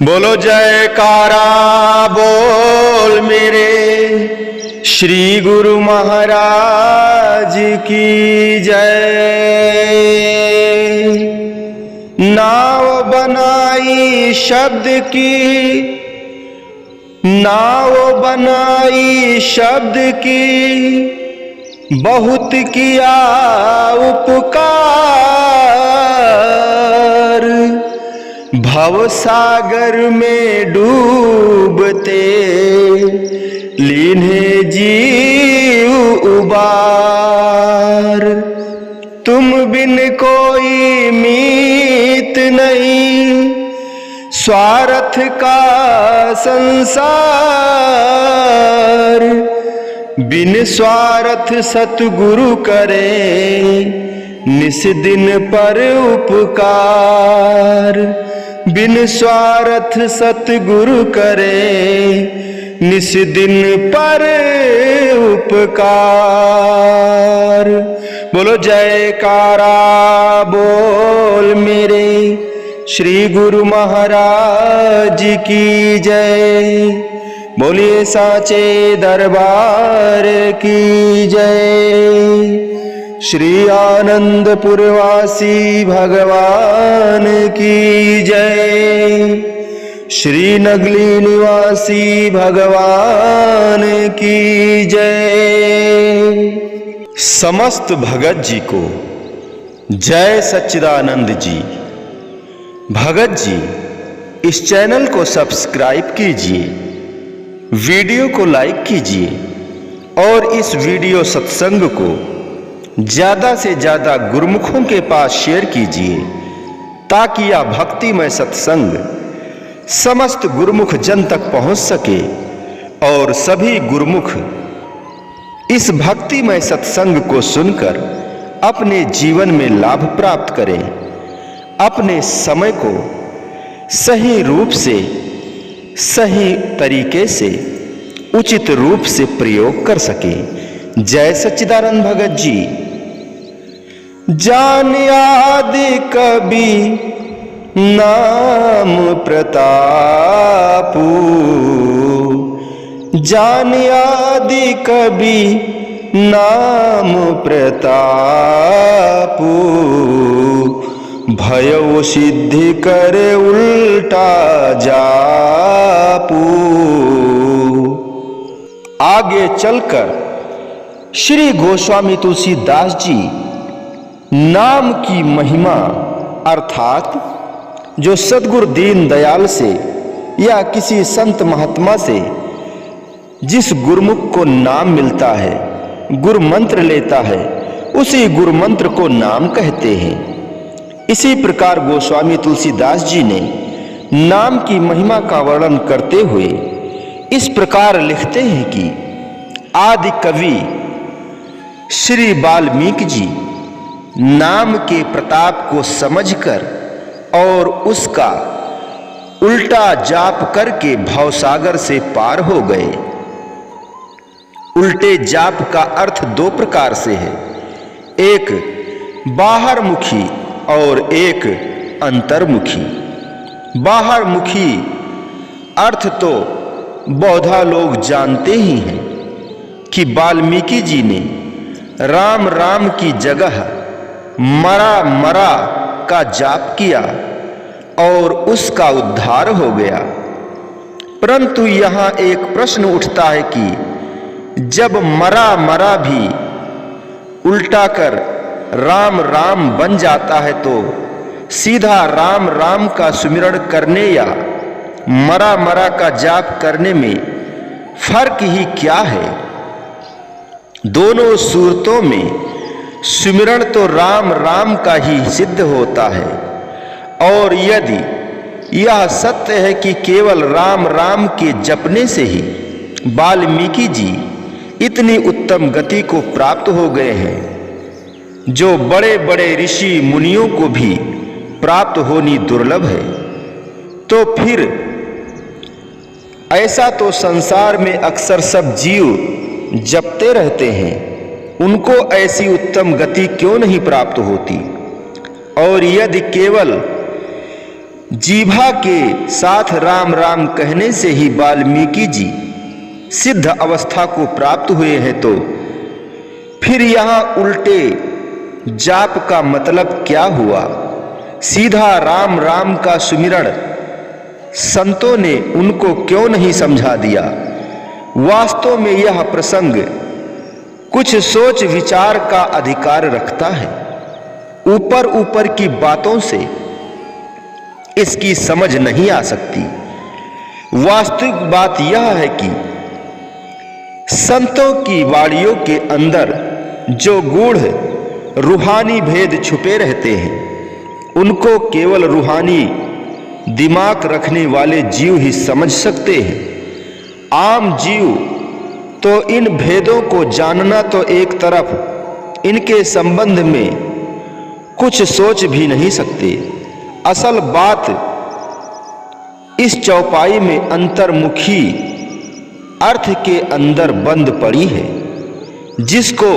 बोलो जयकारा बोल मेरे श्री गुरु महाराज की जय। नाव बनाई शब्द की, नाव बनाई शब्द की, बहुत किया उपकार। भव सागर में डूबते लीन्हे जीव उबार। तुम बिन कोई मीत नहीं, स्वार्थ का संसार। बिन स्वार्थ सतगुरु करे, निस दिन पर उपकार। बिन स्वार्थ सतगुरु करे, निस दिन पर उपकार। बोलो जयकारा बोल मेरे श्री गुरु महाराज की जय। बोलिए साचे दरबार की जय। श्री आनंदपुरवासी भगवान की जय। श्री नगली निवासी भगवान की जय। समस्त भगत जी को जय सच्चिदानंद जी। भगत जी इस चैनल को सब्सक्राइब कीजिए, वीडियो को लाइक कीजिए और इस वीडियो सत्संग को ज्यादा से ज्यादा गुरुमुखों के पास शेयर कीजिए, ताकि यह भक्तिमय सत्संग समस्त गुरुमुख जन तक पहुंच सके और सभी गुरुमुख इस भक्तिमय सत्संग को सुनकर अपने जीवन में लाभ प्राप्त करें, अपने समय को सही रूप से, सही तरीके से, उचित रूप से प्रयोग कर सके। जय सच्चिदानंद भगत जी। जान आदि कवि नाम प्रतापू, जान आदि कवि नाम प्रतापू। भयो सिद्धि करे उल्टा जापू। आगे चलकर श्री गोस्वामी तुलसीदास जी नाम की महिमा अर्थात जो सद्गुरु दीन दयाल से या किसी संत महात्मा से जिस गुरुमुख को नाम मिलता है, गुरु मंत्र लेता है, उसी गुरु मंत्र को नाम कहते हैं। इसी प्रकार गोस्वामी तुलसीदास जी ने नाम की महिमा का वर्णन करते हुए इस प्रकार लिखते हैं कि आदि कवि श्री वाल्मीकि जी नाम के प्रताप को समझकर और उसका उल्टा जाप करके भवसागर से पार हो गए। उल्टे जाप का अर्थ दो प्रकार से है, एक बाहरमुखी और एक अंतर्मुखी। बाहरमुखी अर्थ तो बौद्धा लोग जानते ही हैं कि वाल्मीकि जी ने राम राम की जगह मरा मरा का जाप किया और उसका उद्धार हो गया। परंतु यहां एक प्रश्न उठता है कि जब मरा मरा भी उल्टा कर राम राम बन जाता है तो सीधा राम राम का सुमिरण करने या मरा मरा का जाप करने में फर्क ही क्या है? दोनों सूरतों में सुमिरण तो राम राम का ही सिद्ध होता है। और यदि यह सत्य है कि केवल राम राम के जपने से ही वाल्मीकि जी इतनी उत्तम गति को प्राप्त हो गए हैं, जो बड़े बड़े ऋषि मुनियों को भी प्राप्त होनी दुर्लभ है, तो फिर ऐसा तो संसार में अक्सर सब जीव जपते रहते हैं, उनको ऐसी उत्तम गति क्यों नहीं प्राप्त होती? और यदि केवल जीभा के साथ राम राम कहने से ही वाल्मीकि जी सिद्ध अवस्था को प्राप्त हुए हैं, तो फिर यहाँ उल्टे जाप का मतलब क्या हुआ? सीधा राम राम का सुमिरण संतों ने उनको क्यों नहीं समझा दिया? वास्तव में यह प्रसंग कुछ सोच विचार का अधिकार रखता है। ऊपर ऊपर की बातों से इसकी समझ नहीं आ सकती। वास्तविक बात यह है कि संतों की वाणियों के अंदर जो गूढ़ रूहानी भेद छुपे रहते हैं, उनको केवल रूहानी दिमाग रखने वाले जीव ही समझ सकते हैं। आम जीव तो इन भेदों को जानना तो एक तरफ, इनके संबंध में कुछ सोच भी नहीं सकते। असल बात इस चौपाई में अंतर्मुखी अर्थ के अंदर बंद पड़ी है, जिसको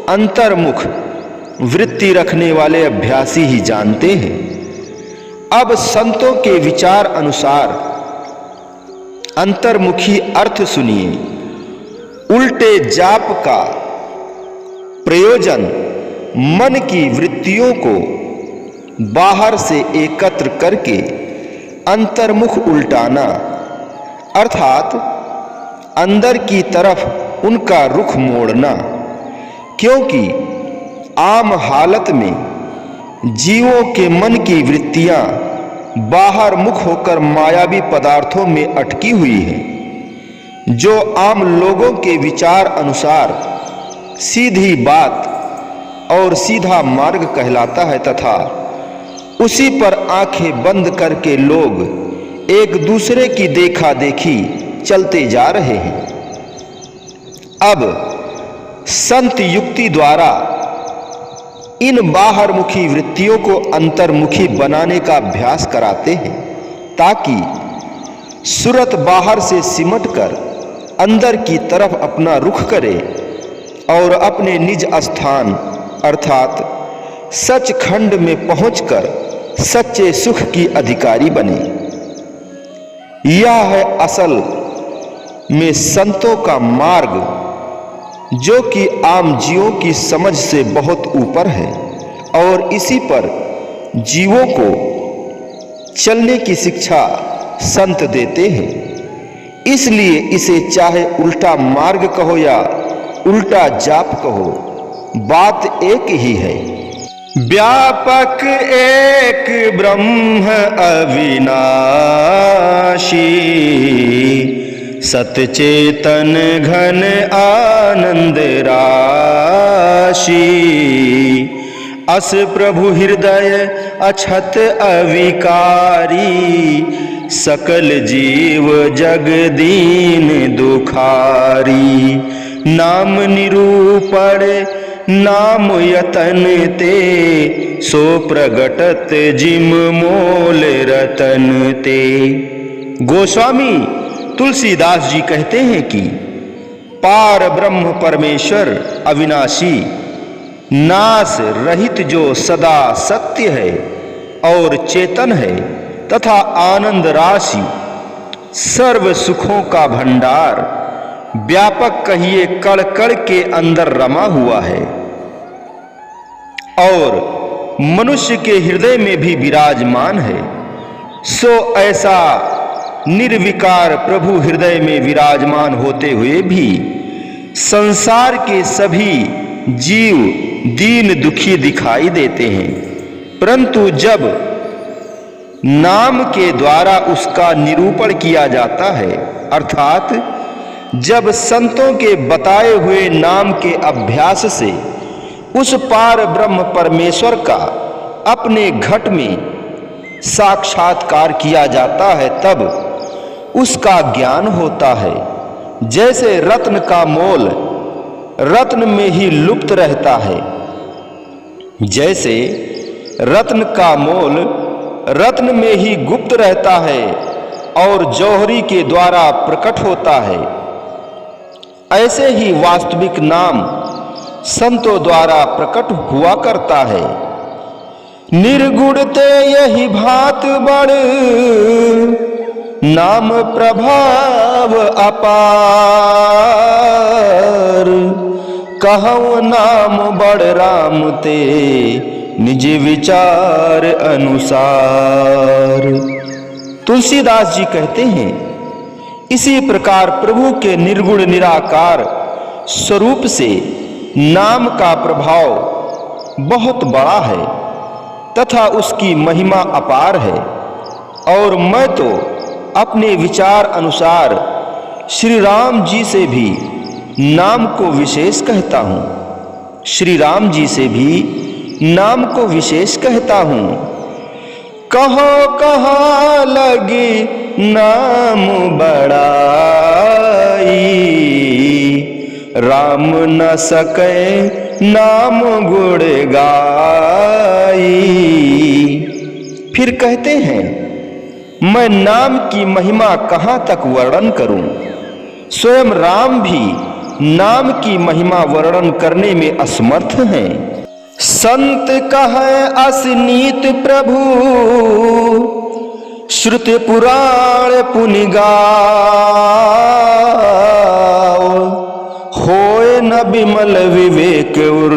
अंतर्मुख वृत्ति रखने वाले अभ्यासी ही जानते हैं। अब संतों के विचार अनुसार अंतर्मुखी अर्थ सुनिए। उल्टे जाप का प्रयोजन मन की वृत्तियों को बाहर से एकत्र करके अंतर्मुख उल्टाना, अर्थात अंदर की तरफ उनका रुख मोड़ना। क्योंकि आम हालत में जीवों के मन की वृत्तियां बाहर मुख होकर मायावी पदार्थों में अटकी हुई हैं, जो आम लोगों के विचार अनुसार सीधी बात और सीधा मार्ग कहलाता है, तथा उसी पर आंखें बंद करके लोग एक दूसरे की देखा देखी चलते जा रहे हैं। अब संत युक्ति द्वारा इन बाहरमुखी वृत्तियों को अंतर्मुखी बनाने का अभ्यास कराते हैं, ताकि सूरत बाहर से सिमटकर अंदर की तरफ अपना रुख करे और अपने निज स्थान अर्थात सचखंड में पहुंचकर सच्चे सुख की अधिकारी बने। यह है असल में संतों का मार्ग, जो कि आम जीवों की समझ से बहुत ऊपर है, और इसी पर जीवों को चलने की शिक्षा संत देते हैं। इसलिए इसे चाहे उल्टा मार्ग कहो या उल्टा जाप कहो, बात एक ही है। व्यापक एक ब्रह्म अविनाशी, सतचेतन घन आनंद राशि। अस प्रभु हृदय अछत अविकारी, सकल जीव जग दीन दुखारी। नाम निरूपण नाम यतन ते, सो प्रगटत जिम मोल रतन ते। गोस्वामी तुलसीदास जी कहते हैं कि पार ब्रह्म परमेश्वर अविनाशी, नाश रहित जो सदा सत्य है और चेतन है, तथा आनंद राशि सर्व सुखों का भंडार, व्यापक कहिए कण कण के अंदर रमा हुआ है और मनुष्य के हृदय में भी विराजमान है। सो ऐसा निर्विकार प्रभु हृदय में विराजमान होते हुए भी संसार के सभी जीव दीन दुखी दिखाई देते हैं, परंतु जब नाम के द्वारा उसका निरूपण किया जाता है, अर्थात जब संतों के बताए हुए नाम के अभ्यास से उस पार ब्रह्म परमेश्वर का अपने घट में साक्षात्कार किया जाता है, तब उसका ज्ञान होता है। जैसे रत्न का मोल रत्न में ही लुप्त रहता है, जैसे रत्न का मोल रत्न में ही गुप्त रहता है और जौहरी के द्वारा प्रकट होता है, ऐसे ही वास्तविक नाम संतों द्वारा प्रकट हुआ करता है। निर्गुण ते यही भात बड़, नाम प्रभाव अपार। कहूँ नाम बड़ राम ते, निज विचार अनुसार। तुलसीदास जी कहते हैं, इसी प्रकार प्रभु के निर्गुण निराकार स्वरूप से नाम का प्रभाव बहुत बड़ा है तथा उसकी महिमा अपार है। और मैं तो अपने विचार अनुसार श्री राम जी से भी नाम को विशेष कहता हूँ, श्री राम जी से भी नाम को विशेष कहता हूँ। कहो कहाँ लगी नाम बड़ाई, राम न सके नाम गुण गाई। फिर कहते हैं, मैं नाम की महिमा कहाँ तक वर्णन करूं, स्वयं राम भी नाम की महिमा वर्णन करने में असमर्थ हैं। संत कहे असनीत प्रभु, श्रुति पुराण पुनि गाओ। होए न विमल विवेक उर,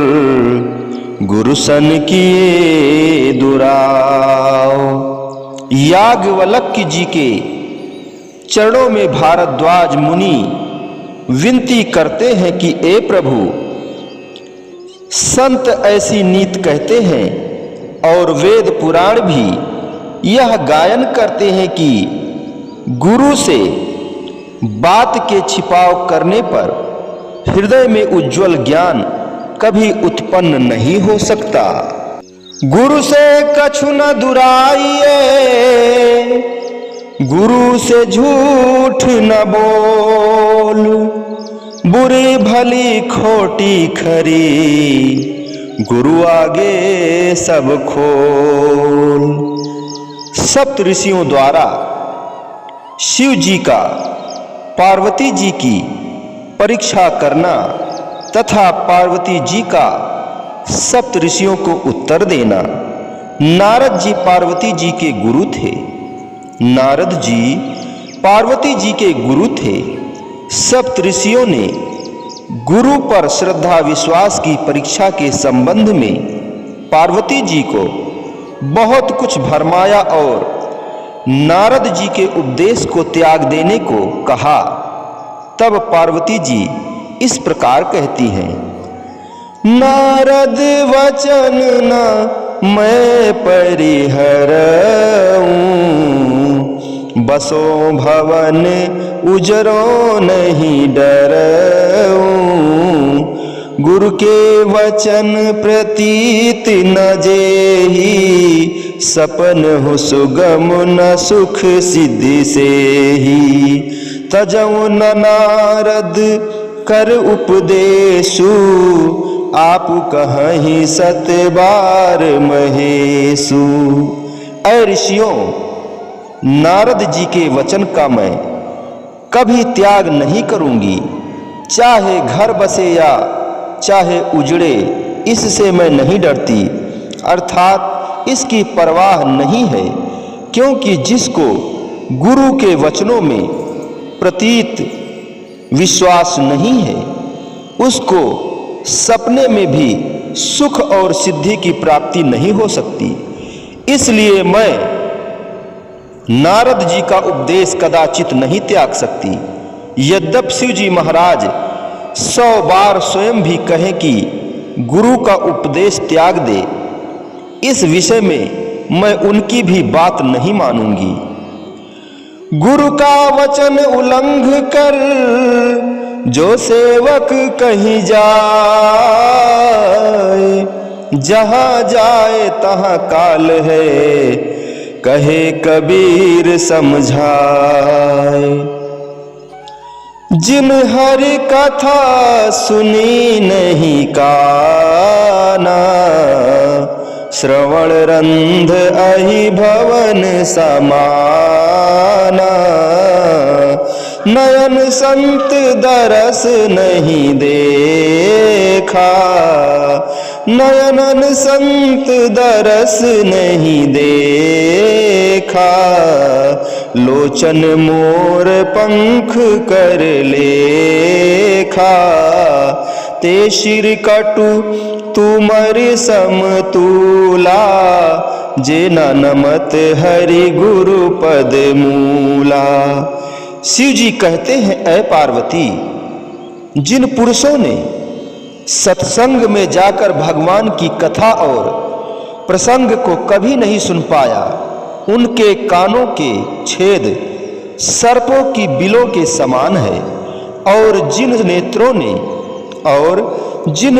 गुरु सन किए दुराओ। याज्ञवल्क्य जी के चरणों में भारद्वाज मुनि विनती करते हैं कि ए प्रभु, संत ऐसी नीत कहते हैं और वेद पुराण भी यह गायन करते हैं कि गुरु से बात के छिपाव करने पर हृदय में उज्जवल ज्ञान कभी उत्पन्न नहीं हो सकता। गुरु से कछु न दुराइए, गुरु से झूठ न बोल। बुरी भली खोटी खरी, गुरु आगे सब खोल। सप्त ऋषियों द्वारा शिव जी का पार्वती जी की परीक्षा करना तथा पार्वती जी का सप्त ऋषियों को उत्तर देना। नारद जी पार्वती जी के गुरु थे, नारद जी पार्वती जी के गुरु थे। सप्त ऋषियों ने गुरु पर श्रद्धा विश्वास की परीक्षा के संबंध में पार्वती जी को बहुत कुछ भरमाया और नारद जी के उपदेश को त्याग देने को कहा। तब पार्वती जी इस प्रकार कहती हैं, नारद वचन न मैं परिहरऊं, बसो भवन उजरो नहीं डरऊं। गुरु के वचन प्रतीत न जेहि, सपन हो सुगम न सुख सिद्धि से ही। तजऊ न नारद कर उपदेशु, आप कहीं सत बार महेशु। ऐ ऋषियों, नारद जी के वचन का मैं कभी त्याग नहीं करूंगी, चाहे घर बसे या चाहे उजड़े, इससे मैं नहीं डरती, अर्थात इसकी परवाह नहीं है। क्योंकि जिसको गुरु के वचनों में प्रतीत विश्वास नहीं है, उसको सपने में भी सुख और सिद्धि की प्राप्ति नहीं हो सकती। इसलिए मैं नारद जी का उपदेश कदाचित नहीं त्याग सकती। यद्यपि शिव जी महाराज 100 बार स्वयं भी कहें कि गुरु का उपदेश त्याग दे, इस विषय में मैं उनकी भी बात नहीं मानूंगी। गुरु का वचन उल्लंघ कर, जो सेवक कहीं जाए, जहां जाए तहां काल है, कहे कबीर समझाए। जिन हरि कथा सुनी नहीं काना, श्रवण रंध अहि भवन समाना। नयन संत दरस नहीं देखा, नयनन संत दरस नहीं देखा, लोचन मोर पंख कर लेखा, ते शिर कटु तुमर समतूला, जे नमत हरि गुरु पद मूला। शिव जी कहते हैं, ऐ पार्वती, जिन पुरुषों ने सत्संग में जाकर भगवान की कथा और प्रसंग को कभी नहीं सुन पाया, उनके कानों के छेद सर्पों की बिलों के समान है। और जिन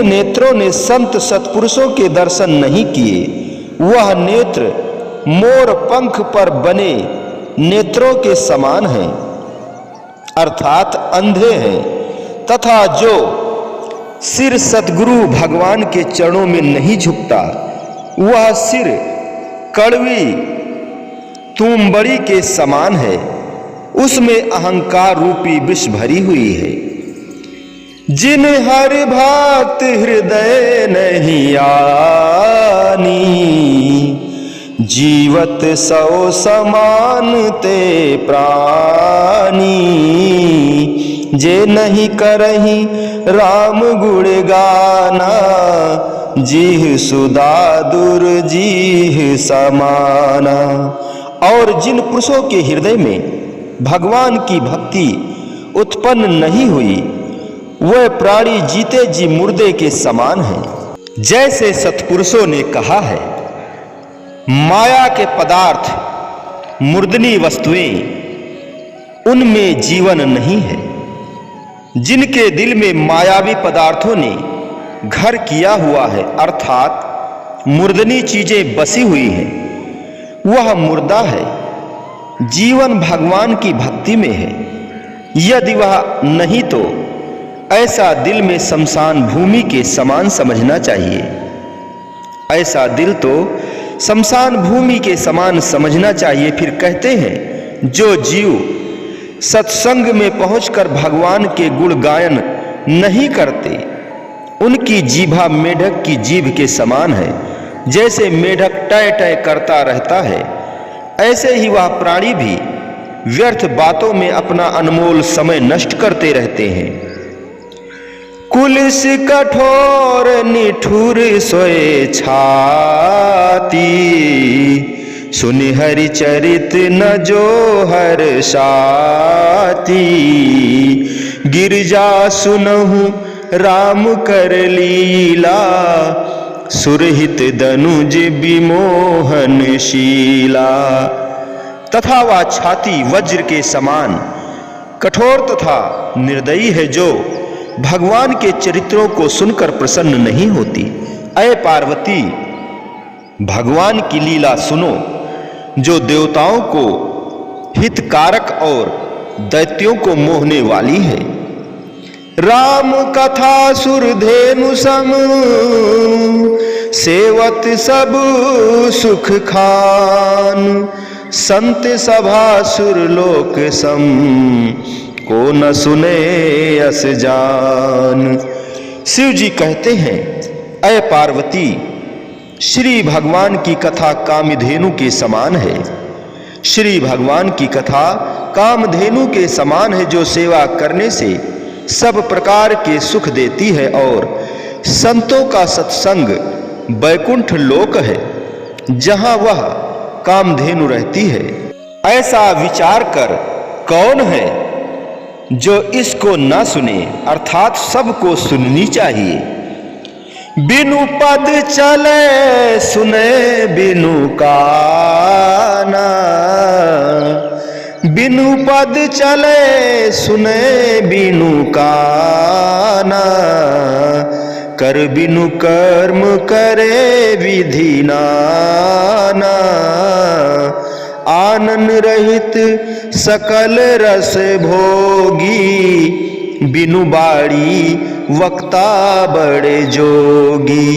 नेत्रों ने संत सत्पुरुषों के दर्शन नहीं किए, वह नेत्र मोर पंख पर बने नेत्रों के समान हैं, अर्थात अंधे हैं। तथा जो सिर सतगुरु भगवान के चरणों में नहीं झुकता, वह सिर कड़वी तुंबड़ी के समान है, उसमें अहंकार रूपी विष भरी हुई है। जिन हर भक्त हृदय नहीं आनी, जीवत सौ समान ते प्राणी, जे नहीं करही राम गुण गाना, जीह सुधा दुर जीह समाना। और जिन पुरुषों के हृदय में भगवान की भक्ति उत्पन्न नहीं हुई, वह प्राणी जीते जी मुर्दे के समान है। जैसे सत्पुरुषों ने कहा है, माया के पदार्थ मुर्दनी वस्तुएं, उनमें जीवन नहीं है। जिनके दिल में मायावी पदार्थों ने घर किया हुआ है, अर्थात मुर्दनी चीजें बसी हुई हैं, वह मुर्दा है। जीवन भगवान की भक्ति में है। यदि वह नहीं तो ऐसा दिल में शमशान भूमि के समान समझना चाहिए। ऐसा दिल तो शमशान भूमि के समान समझना चाहिए। फिर कहते हैं, जो जीव सत्संग में पहुंचकर भगवान के गुण गायन नहीं करते, उनकी जीभा मेढक की जीभ के समान है। जैसे मेढक टय टय करता रहता है, ऐसे ही वह प्राणी भी व्यर्थ बातों में अपना अनमोल समय नष्ट करते रहते हैं। कुलिस कठोर निठुर सोए छाती, सुनि हरि चरित न जो हर साती, गिरजा सुनहु राम कर लीला, सुरहित दनुज विमोहन शीला। तथा वह छाती वज्र के समान कठोर तथा निर्दयी है, जो भगवान के चरित्रों को सुनकर प्रसन्न नहीं होती। ऐ पार्वती, भगवान की लीला सुनो, जो देवताओं को हितकारक और दैत्यों को मोहने वाली है। राम कथा सुरधेनु सम, सेवत सब सुख खान, संत सभा सुरलोक सम, को न सुने अस जान। शिव जी कहते हैं, ऐ पार्वती, श्री भगवान की कथा कामधेनु के समान है। श्री भगवान की कथा कामधेनु के समान है, जो सेवा करने से सब प्रकार के सुख देती है। और संतों का सत्संग बैकुंठ लोक है, जहां वह कामधेनु रहती है। ऐसा विचार कर कौन है जो इसको ना सुने, अर्थात सबको सुननी चाहिए। बिनु पद चले सुने बिनु काना, बिनु पद चले सुने बिनु काना, कर बिनु कर्म करे विधि नाना, आनन रहित सकल रस भोगी, बिनु बाड़ी वक्ता बड़े जोगी।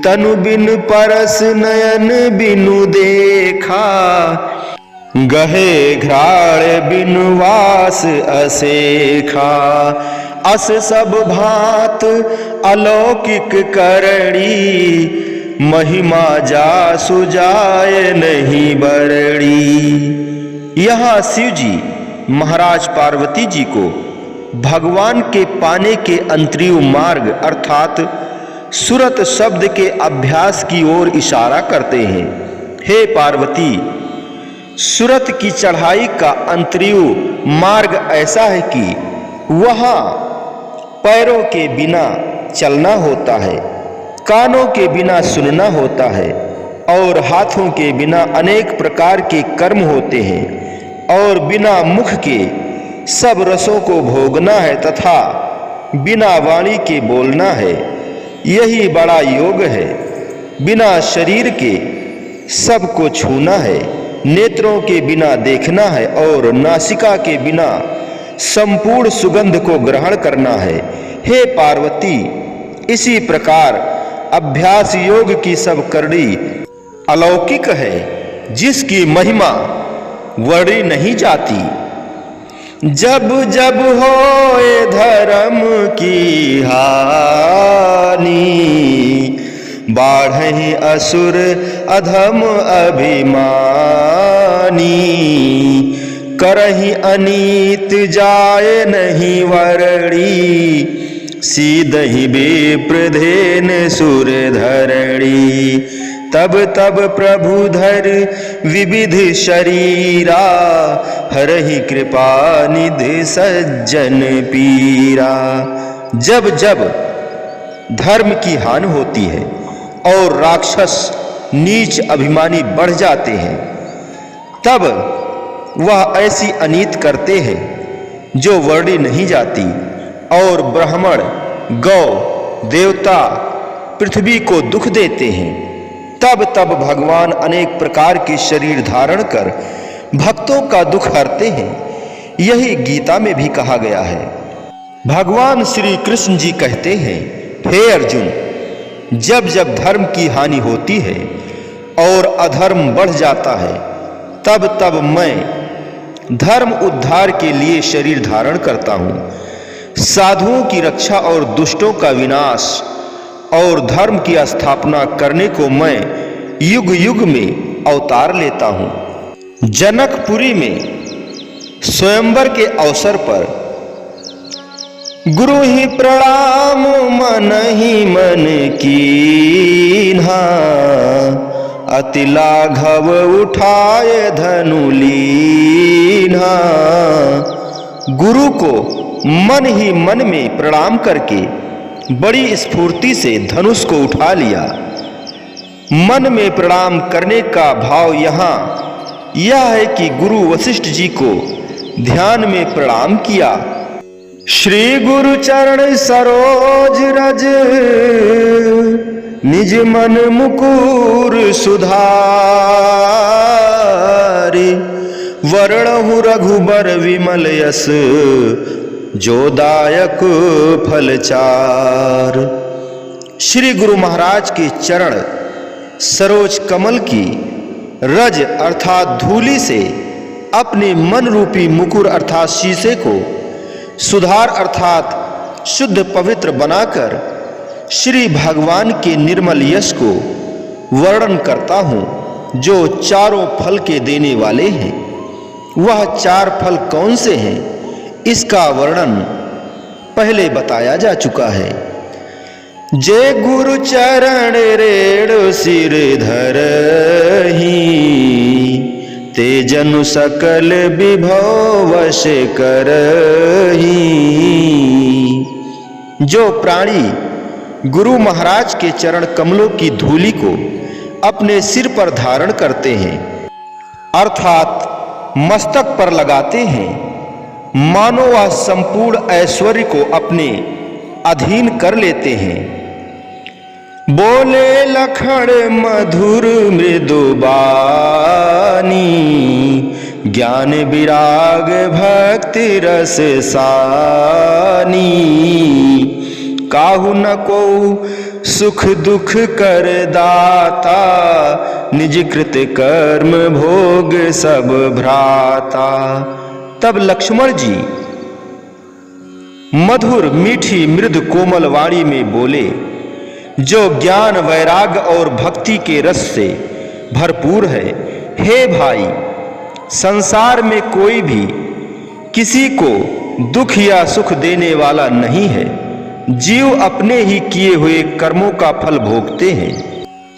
तनु बिन परस नयन बिनु देखा, गहे घ्राण बिनु वास असेखा। अस सब भांत अलौकिक करणी, महिमा जा सुजाए नहीं बरड़ी। यहाँ शिव जी महाराज पार्वती जी को भगवान के पाने के अंतरिव मार्ग अर्थात सुरत शब्द के अभ्यास की ओर इशारा करते हैं। हे पार्वती, सुरत की चढ़ाई का अंतरिव मार्ग ऐसा है कि वहां पैरों के बिना चलना होता है, कानों के बिना सुनना होता है और हाथों के बिना अनेक प्रकार के कर्म होते हैं और बिना मुख के सब रसों को भोगना है तथा बिना वाणी के बोलना है। यही बड़ा योग है। बिना शरीर के सबको छूना है, नेत्रों के बिना देखना है और नासिका के बिना संपूर्ण सुगंध को ग्रहण करना है। हे पार्वती, इसी प्रकार अभ्यास योग की सब करनी अलौकिक है, जिसकी महिमा वर्णी नहीं जाती। जब जब होए धर्म की हानि, बाढ़हि असुर अधम अभिमानी, करहि अनीत जाए नहीं वरणी, सीधहि विप्रधेन सुर धरणी। तब तब प्रभु धर विविध शरीरा, हरहि कृपा निधि सज्जन पीरा। जब जब धर्म की हानि होती है और राक्षस नीच अभिमानी बढ़ जाते हैं, तब वह ऐसी अनीत करते हैं जो वर्णी नहीं जाती और ब्राह्मण, गौ, देवता, पृथ्वी को दुख देते हैं। तब तब भगवान अनेक प्रकार के शरीर धारण कर भक्तों का दुख हरते हैं। यही गीता में भी कहा गया है। भगवान श्री कृष्ण जी कहते हैं, हे अर्जुन, जब जब धर्म की हानि होती है और अधर्म बढ़ जाता है, तब तब मैं धर्म उद्धार के लिए शरीर धारण करता हूँ। साधुओं की रक्षा और दुष्टों का विनाश और धर्म की स्थापना करने को मैं युग युग में अवतार लेता हूँ। जनकपुरी में स्वयंवर के अवसर पर गुरु ही प्रणाम मन ही मन कीन्हा, अति लाघव उठाए धनु लीन्हा। गुरु को मन ही मन में प्रणाम करके बड़ी स्फूर्ति से धनुष को उठा लिया। मन में प्रणाम करने का भाव यहाँ यह है कि गुरु वशिष्ठ जी को ध्यान में प्रणाम किया। श्री गुरु चरण सरोज रज, निज मन मुकुर सुधारि। वर्णहु रघुबर विमल यस, जो दायक फलचार। श्री गुरु महाराज के चरण सरोज कमल की रज अर्थात धूलि से अपने मन रूपी मुकुर अर्थात शीशे को सुधार अर्थात शुद्ध पवित्र बनाकर श्री भगवान के निर्मल यश को वर्णन करता हूँ, जो चारों फल के देने वाले हैं। वह चार फल कौन से हैं, इसका वर्णन पहले बताया जा चुका है। जे गुरु चरण रेणु सिर धरहि, ते जनु सकल विभव वश करहि। जो प्राणी गुरु महाराज के चरण कमलों की धूलि को अपने सिर पर धारण करते हैं अर्थात मस्तक पर लगाते हैं, मानो वह संपूर्ण ऐश्वर्य को अपने अधीन कर लेते हैं। बोले लखन मधुर मृदु बानी, ज्ञान विराग भक्ति रस सानी। काहू न को सुख दुख कर दाता, निज कृत कर्म भोग सब भ्राता। तब लक्ष्मण जी मधुर मीठी मृद कोमल वाणी में बोले, जो ज्ञान वैराग्य और भक्ति के रस से भरपूर है। हे भाई, संसार में कोई भी किसी को दुख या सुख देने वाला नहीं है। जीव अपने ही किए हुए कर्मों का फल भोगते हैं।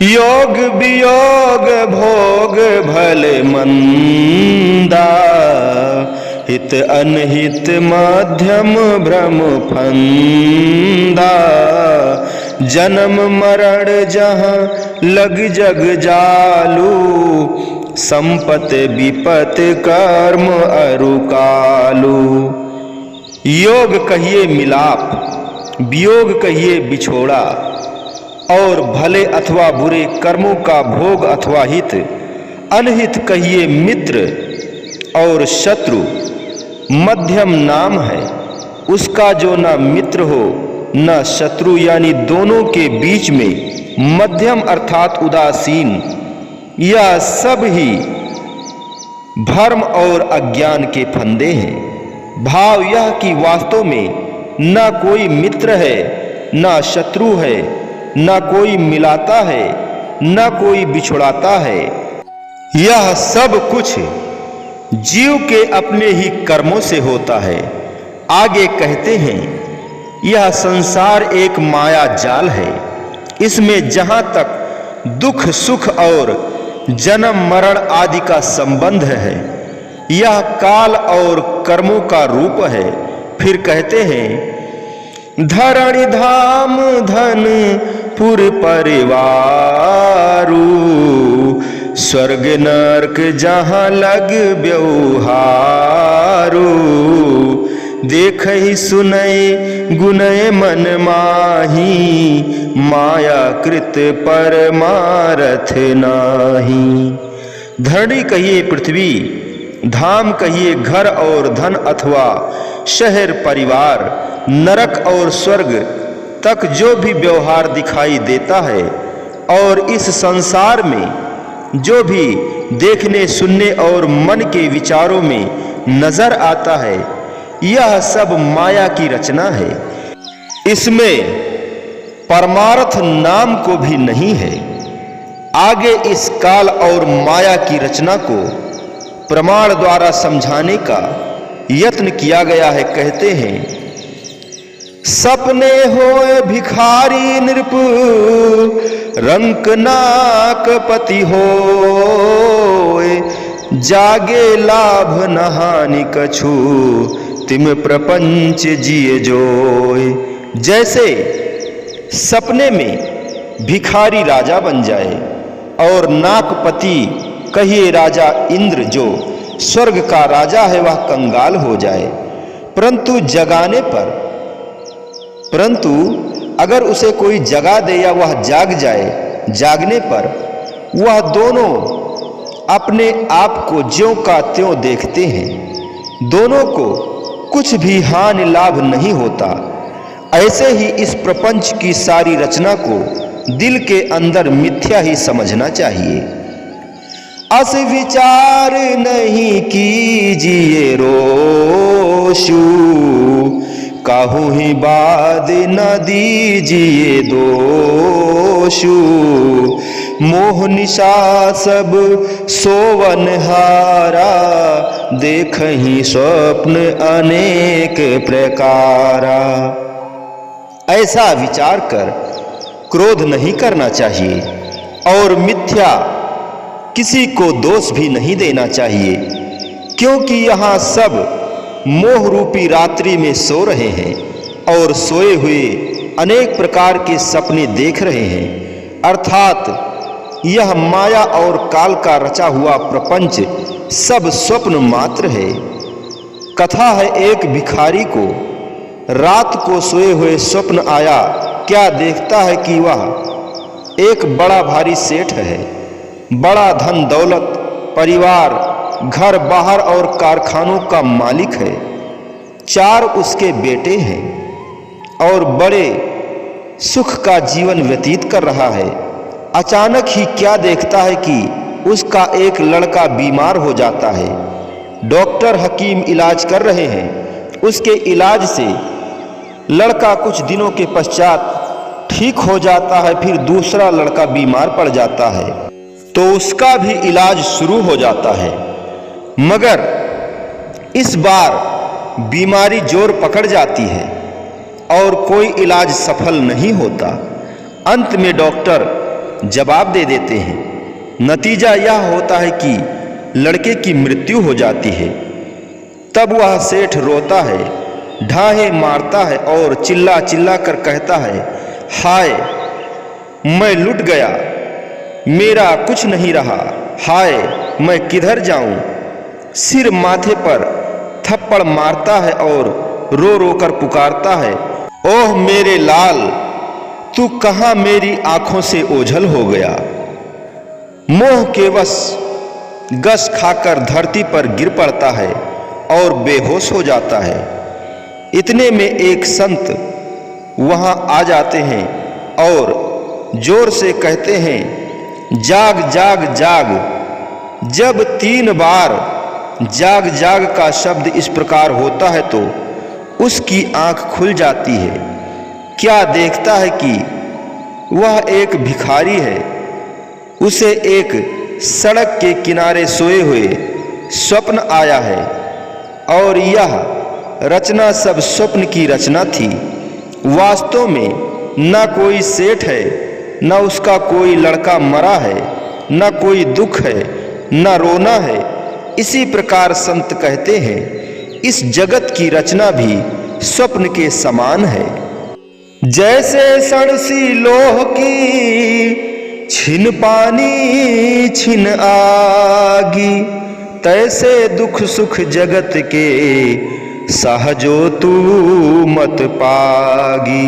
योग वियोग भोग भले मंदा, हित अनहित मध्यम भ्रम फंदा। जन्म मरण जहाँ लग जग जालू, संपत विपत कर्म अरुकालू। योग कहिए मिलाप, वियोग कहिए बिछोड़ा, और भले अथवा बुरे कर्मों का भोग अथवा हित। अनहित कहिए मित्र और शत्रु, मध्यम नाम है उसका जो न मित्र हो न शत्रु, यानी दोनों के बीच में मध्यम अर्थात उदासीन। यह सब ही भ्रम और अज्ञान के फंदे हैं। भाव यह कि वास्तव में न कोई मित्र है न शत्रु है, न कोई मिलाता है न कोई बिछुड़ाता है। यह सब कुछ जीव के अपने ही कर्मों से होता है। आगे कहते हैं, यह संसार एक माया जाल है। इसमें जहां तक दुख सुख और जन्म मरण आदि का संबंध है, यह काल और कर्मों का रूप है। फिर कहते हैं, धरणि धाम धन पुर परिवारू, स्वर्ग नरक जहाँ लग व्यवहारू। देखहि सुनय गुनय मन माही, माया कृत परमारथ नाही। धरणी कहिए पृथ्वी, धाम कहिए घर और धन अथवा शहर परिवार, नरक और स्वर्ग तक जो भी व्यवहार दिखाई देता है, और इस संसार में जो भी देखने सुनने और मन के विचारों में नजर आता है, यह सब माया की रचना है। इसमें परमार्थ नाम को भी नहीं है। आगे इस काल और माया की रचना को प्रमाण द्वारा समझाने का यत्न किया गया है। कहते हैं, सपने होए भिखारी नृप, रंक नाक पति होए। जागे लाभ न हानि कछु, तिम प्रपंच जिए जोए। जैसे सपने में भिखारी राजा बन जाए और नाकपति कहिए राजा इंद्र जो स्वर्ग का राजा है वह कंगाल हो जाए, परंतु अगर उसे कोई जगा दे या वह जाग जाए, जागने पर वह दोनों अपने आप को ज्यों का त्यों देखते हैं। दोनों को कुछ भी हानि लाभ नहीं होता। ऐसे ही इस प्रपंच की सारी रचना को दिल के अंदर मिथ्या ही समझना चाहिए। अस विचार नहीं कीजिए रोशु, काहू ही बाद न दीजिए दोषु। मोह निशा सब सोवन हारा, देखहि स्वप्न अनेक प्रकारा। ऐसा विचार कर क्रोध नहीं करना चाहिए और मिथ्या किसी को दोष भी नहीं देना चाहिए, क्योंकि यहाँ सब मोह रूपी रात्रि में सो रहे हैं और सोए हुए अनेक प्रकार के सपने देख रहे हैं। अर्थात यह माया और काल का रचा हुआ प्रपंच सब स्वप्न मात्र है। कथा है, एक भिखारी को रात को सोए हुए स्वप्न आया। क्या देखता है कि वह एक बड़ा भारी सेठ है, बड़ा धन दौलत परिवार घर बाहर और कारखानों का मालिक है। 4 उसके बेटे हैं और बड़े सुख का जीवन व्यतीत कर रहा है। अचानक ही क्या देखता है कि उसका एक लड़का बीमार हो जाता है। डॉक्टर हकीम इलाज कर रहे हैं। उसके इलाज से लड़का कुछ दिनों के पश्चात ठीक हो जाता है, फिर दूसरा लड़का बीमार पड़ जाता है तो उसका भी इलाज शुरू हो जाता है, मगर इस बार बीमारी जोर पकड़ जाती है और कोई इलाज सफल नहीं होता। अंत में डॉक्टर जवाब दे देते हैं। नतीजा यह होता है कि लड़के की मृत्यु हो जाती है। तब वह सेठ रोता है, ढाहे मारता है और चिल्ला चिल्ला कर कहता है, हाय मैं लुट गया, मेरा कुछ नहीं रहा, हाय मैं किधर जाऊं। सिर माथे पर थप्पड़ मारता है और रो रो कर पुकारता है, ओह मेरे लाल, तू कहां मेरी आंखों से ओझल हो गया। मोह के वश गस खाकर धरती पर गिर पड़ता है और बेहोश हो जाता है। इतने में एक संत वहां आ जाते हैं और जोर से कहते हैं, जाग जाग जाग। जब 3 बार जाग जाग का शब्द इस प्रकार होता है तो उसकी आंख खुल जाती है। क्या देखता है कि वह एक भिखारी है। उसे एक सड़क के किनारे सोए हुए स्वप्न आया है और यह रचना सब स्वप्न की रचना थी। वास्तव में न कोई सेठ है, न उसका कोई लड़का मरा है, न कोई दुख है, न रोना है। इसी प्रकार संत कहते हैं, इस जगत की रचना भी स्वप्न के समान है। जैसे सड़सी लोह की छिन पानी छिन आगी, तैसे दुख सुख जगत के सहजो तू मत पागी।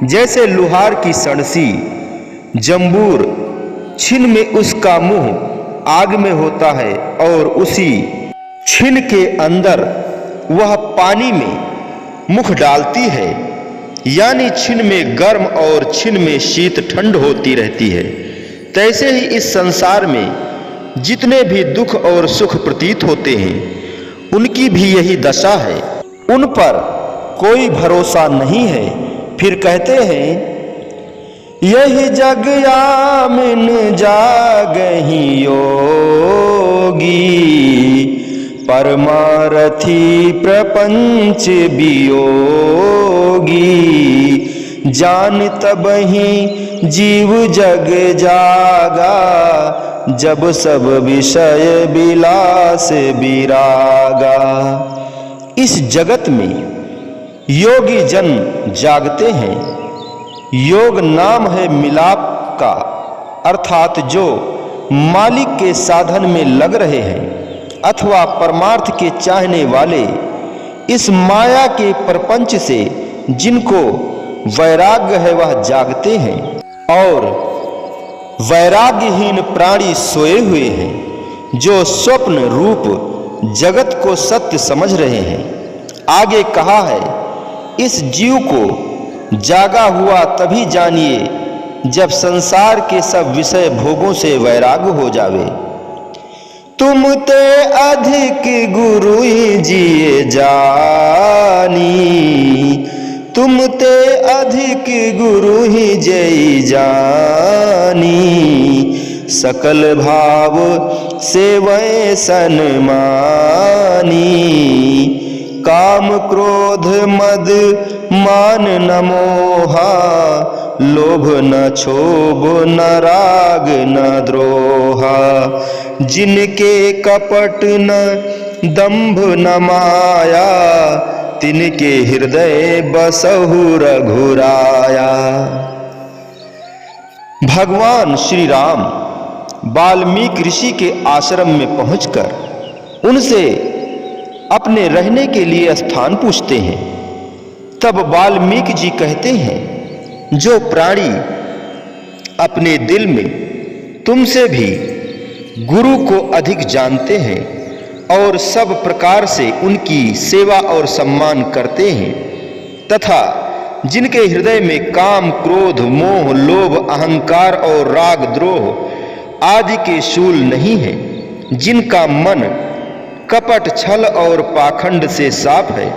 जैसे लोहार की सड़सी जंबूर छिन में उसका मुंह आग में होता है और उसी छिन के अंदर वह पानी में मुख डालती है, यानी छिन में गर्म और छिन में शीत ठंड होती रहती है। तैसे ही इस संसार में जितने भी दुख और सुख प्रतीत होते हैं उनकी भी यही दशा है, उन पर कोई भरोसा नहीं है। फिर कहते हैं, यही जग यामिन जागहि योगी, परमारथी प्रपंच वियोगी। जान तबहि जीव जग जागा, जब सब विषय विलास विरागा। इस जगत में योगी जन जागते हैं। योग नाम है मिलाप का, अर्थात जो मालिक के साधन में लग रहे हैं अथवा परमार्थ के चाहने वाले, इस माया के प्रपंच से जिनको वैराग्य है वह जागते हैं और वैराग्यहीन प्राणी सोए हुए हैं जो स्वप्न रूप जगत को सत्य समझ रहे हैं। आगे कहा है, इस जीव को जागा हुआ तभी जानिए जब संसार के सब विषय भोगों से वैराग्य हो जावे। तुम ते अधिक गुरु जिए जानी, तुम ते अधिक गुरु ही जय जानी। सकल भाव सेवै सन्मानी, काम क्रोध मद मान न मोहा। लोभ न क्षोभ न राग न द्रोहा, जिनके कपट न दंभ न माया। तिनके हृदय बसहु रघुराया। भगवान श्री राम वाल्मीकि ऋषि के आश्रम में पहुंचकर उनसे अपने रहने के लिए स्थान पूछते हैं। तब वाल्मीकि जी कहते हैं, जो प्राणी अपने दिल में तुमसे भी गुरु को अधिक जानते हैं और सब प्रकार से उनकी सेवा और सम्मान करते हैं तथा जिनके हृदय में काम क्रोध मोह लोभ अहंकार और राग द्रोह आदि के शूल नहीं है, जिनका मन कपट छल और पाखंड से साफ है,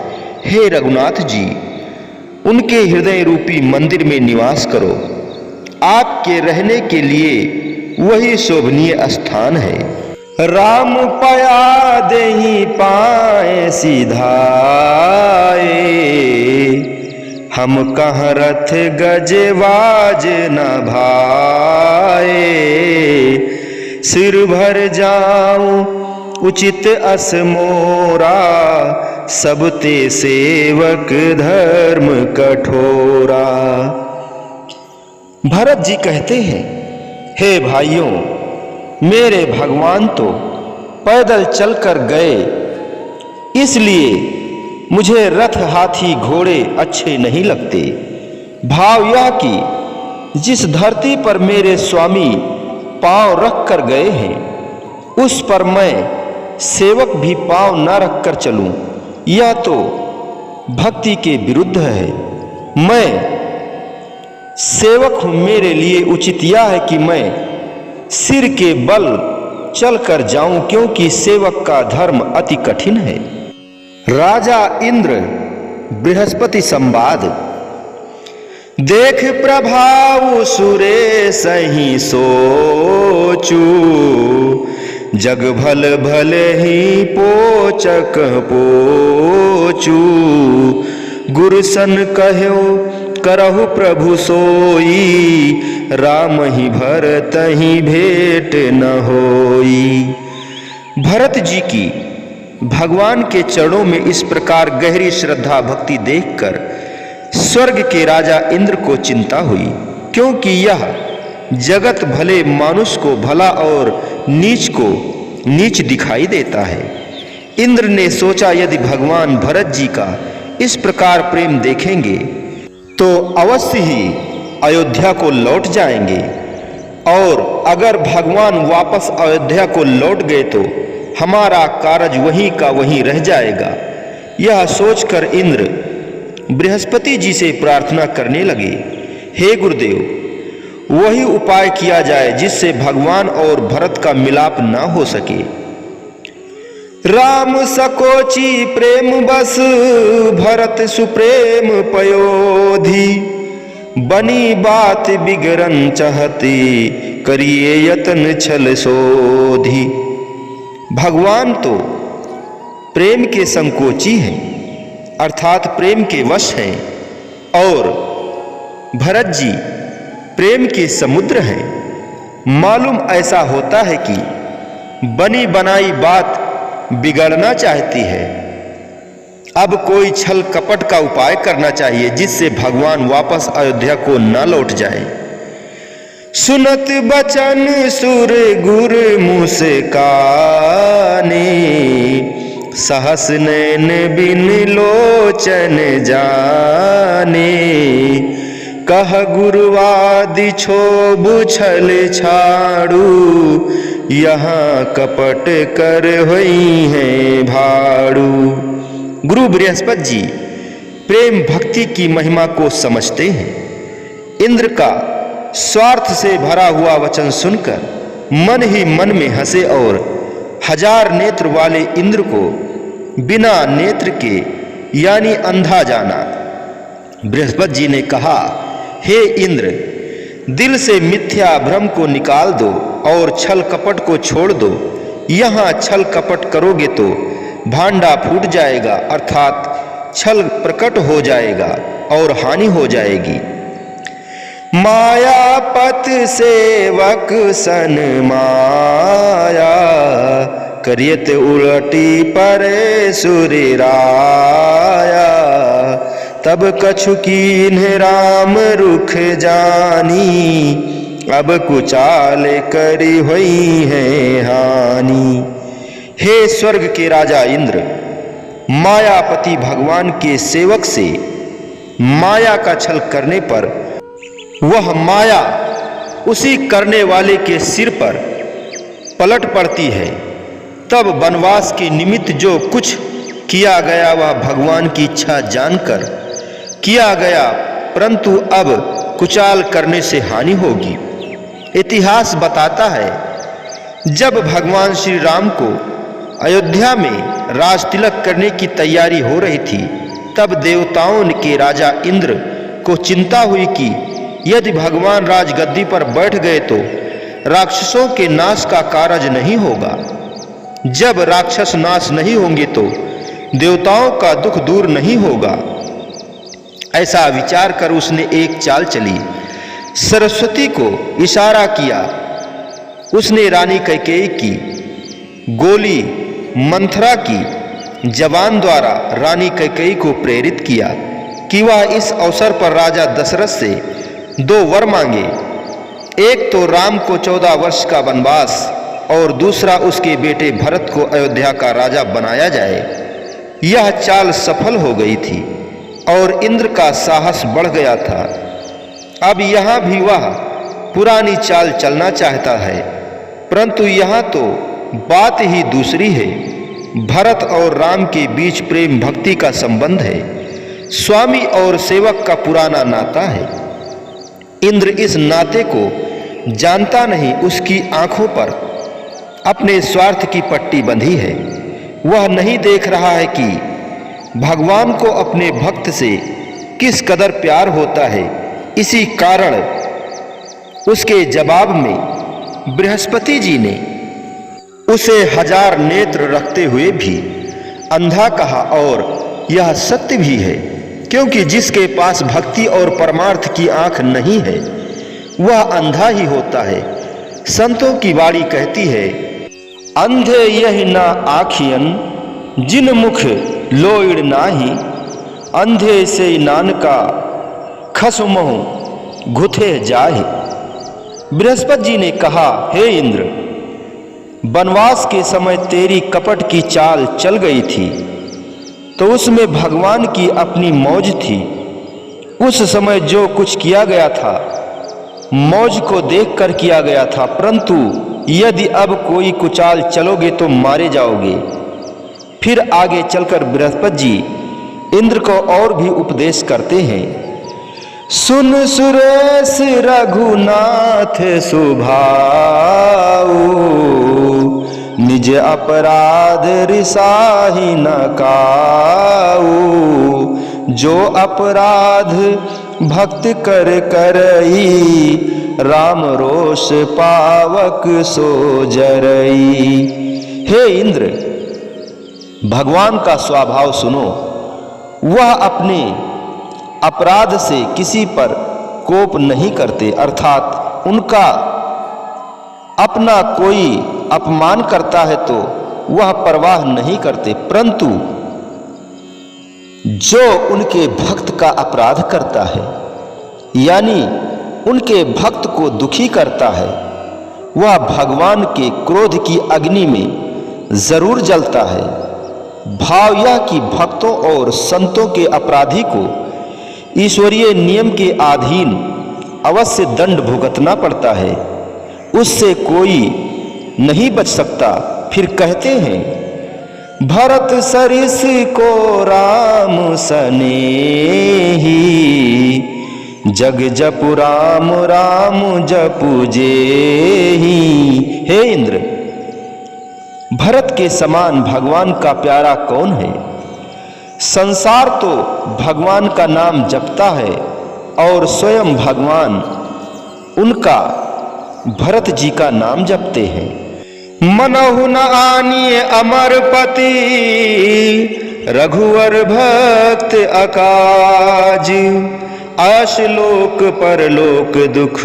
हे रघुनाथ जी, उनके हृदय रूपी मंदिर में निवास करो। आपके रहने के लिए वही शोभनीय स्थान है। राम पया देहि पाए सिधाए, हम कहाँ रथ गजवाज न भाए। सिर भर जाऊं उचित अस मोरा, सब ते सेवक धर्म कठोरा। भरत जी कहते हैं, हे भाइयों, मेरे भगवान तो पैदल चलकर गए, इसलिए मुझे रथ हाथी घोड़े अच्छे नहीं लगते। भाव यह कि जिस धरती पर मेरे स्वामी पांव रख कर गए हैं, उस पर मैं सेवक भी पांव न रख कर चलूं, यह तो भक्ति के विरुद्ध है। मैं सेवक हूं, मेरे लिए उचित यह है कि मैं सिर के बल चलकर जाऊं, क्योंकि सेवक का धर्म अति कठिन है। राजा इंद्र बृहस्पति संवाद। देख प्रभाव सुरे सही सोचू, जग भल भले ही पोचक पोचू। गुरसन कहो करहु प्रभु सोई, राम ही भरत ही भेंट न होई। भरत जी की भगवान के चरणों में इस प्रकार गहरी श्रद्धा भक्ति देखकर स्वर्ग के राजा इंद्र को चिंता हुई, क्योंकि यह जगत भले मानुष को भला और नीच को नीच दिखाई देता है। इंद्र ने सोचा, यदि भगवान भरत जी का इस प्रकार प्रेम देखेंगे तो अवश्य ही अयोध्या को लौट जाएंगे, और अगर भगवान वापस अयोध्या को लौट गए तो हमारा कार्य वहीं का वहीं रह जाएगा। यह सोचकर इंद्र बृहस्पति जी से प्रार्थना करने लगे, हे गुरुदेव, वही उपाय किया जाए जिससे भगवान और भरत का मिलाप न हो सके। राम सकोची प्रेम बस, भरत सुप्रेम पयोधी। बनी बात बिगड़न चाहती, करिए यतन छल सोधी। भगवान तो प्रेम के संकोची हैं, अर्थात प्रेम के वश हैं, और भरत जी प्रेम के समुद्र हैं। मालूम ऐसा होता है कि बनी बनाई बात बिगड़ना चाहती है। अब कोई छल कपट का उपाय करना चाहिए जिससे भगवान वापस अयोध्या को न लौट जाए। सुनत बचन सुर गुर मुस्काने, सहस नैन बिन लोचन जाने। कह गुरुवादि क्षोभ छल छाड़ू, यहाँ कपट कर होई है भाड़ू। गुरु बृहस्पति जी प्रेम भक्ति की महिमा को समझते हैं। इंद्र का स्वार्थ से भरा हुआ वचन सुनकर मन ही मन में हंसे और 1000 नेत्र वाले इंद्र को बिना नेत्र के यानी अंधा जाना। बृहस्पति जी ने कहा, हे इंद्र, दिल से मिथ्या भ्रम को निकाल दो और छल कपट को छोड़ दो। यहाँ छल कपट करोगे तो भांडा फूट जाएगा, अर्थात छल प्रकट हो जाएगा और हानि हो जाएगी। मायापत सेवक सन माया, करियत उलटी परे सुराया। तब कछु कीन्ह राम रुख जानी, अब कुचाल करी हुई है हानि। हे स्वर्ग के राजा इंद्र, मायापति भगवान के सेवक से माया का छल करने पर वह माया उसी करने वाले के सिर पर पलट पड़ती है। तब वनवास के निमित्त जो कुछ किया गया वह भगवान की इच्छा जानकर किया गया, परंतु अब कुचाल करने से हानि होगी। इतिहास बताता है, जब भगवान श्री राम को अयोध्या में राज तिलक करने की तैयारी हो रही थी, तब देवताओं के राजा इंद्र को चिंता हुई कि यदि भगवान राजगद्दी पर बैठ गए तो राक्षसों के नाश का कार्य नहीं होगा। जब राक्षस नाश नहीं होंगे तो देवताओं का दुख दूर नहीं होगा। ऐसा विचार कर उसने एक चाल चली। सरस्वती को इशारा किया। उसने रानी कैकेयी की गोली मंथरा की जवान द्वारा रानी कैकेयी को प्रेरित किया कि वह इस अवसर पर राजा दशरथ से 2 वर मांगे। एक तो राम को 14 वर्ष का वनवास और दूसरा उसके बेटे भरत को अयोध्या का राजा बनाया जाए। यह चाल सफल हो गई थी और इंद्र का साहस बढ़ गया था। अब यहाँ भी वह पुरानी चाल चलना चाहता है, परंतु यहाँ तो बात ही दूसरी है। भरत और राम के बीच प्रेम भक्ति का संबंध है, स्वामी और सेवक का पुराना नाता है। इंद्र इस नाते को जानता नहीं। उसकी आंखों पर अपने स्वार्थ की पट्टी बंधी है। वह नहीं देख रहा है कि भगवान को अपने भक्त से किस कदर प्यार होता है। इसी कारण उसके जवाब में बृहस्पति जी ने उसे 1000 नेत्र रखते हुए भी अंधा कहा, और यह सत्य भी है, क्योंकि जिसके पास भक्ति और परमार्थ की आंख नहीं है वह अंधा ही होता है। संतों की वाणी कहती है, अंधे यही ना आखियन जिन मुख लोइड़ नाही, अंधे से नानका खसुमहु घुथे जाहि। बृहस्पति जी ने कहा, हे इंद्र, वनवास के समय तेरी कपट की चाल चल गई थी तो उसमें भगवान की अपनी मौज थी। उस समय जो कुछ किया गया था मौज को देखकर किया गया था, परंतु यदि अब कोई कुचाल चलोगे तो मारे जाओगे। फिर आगे चलकर बृहस्पति जी इंद्र को और भी उपदेश करते हैं। सुन सुरेश रघुनाथ सुभाऊ, निज अपराध रिसाही न काऊ। जो अपराध भक्त कर करई, राम रोष पावक सो जरई। हे इंद्र, भगवान का स्वभाव सुनो। वह अपने अपराध से किसी पर कोप नहीं करते, अर्थात उनका अपना कोई अपमान करता है तो वह परवाह नहीं करते, परंतु जो उनके भक्त का अपराध करता है, यानी उनके भक्त को दुखी करता है, वह भगवान के क्रोध की अग्नि में जरूर जलता है। भाव यह कि भक्तों और संतों के अपराधी को ईश्वरीय नियम के अधीन अवश्य दंड भुगतना पड़ता है, उससे कोई नहीं बच सकता। फिर कहते हैं, भरत सरिस को राम सनेही, जग जपु राम राम जपु जेही। हे इंद्र, भरत के समान भगवान का प्यारा कौन है? संसार तो भगवान का नाम जपता है और स्वयं भगवान उनका भरत जी का नाम जपते हैं। मनहु न आनिए अमरपति, रघुवर भक्त अकाज। आशलोक परलोक दुख,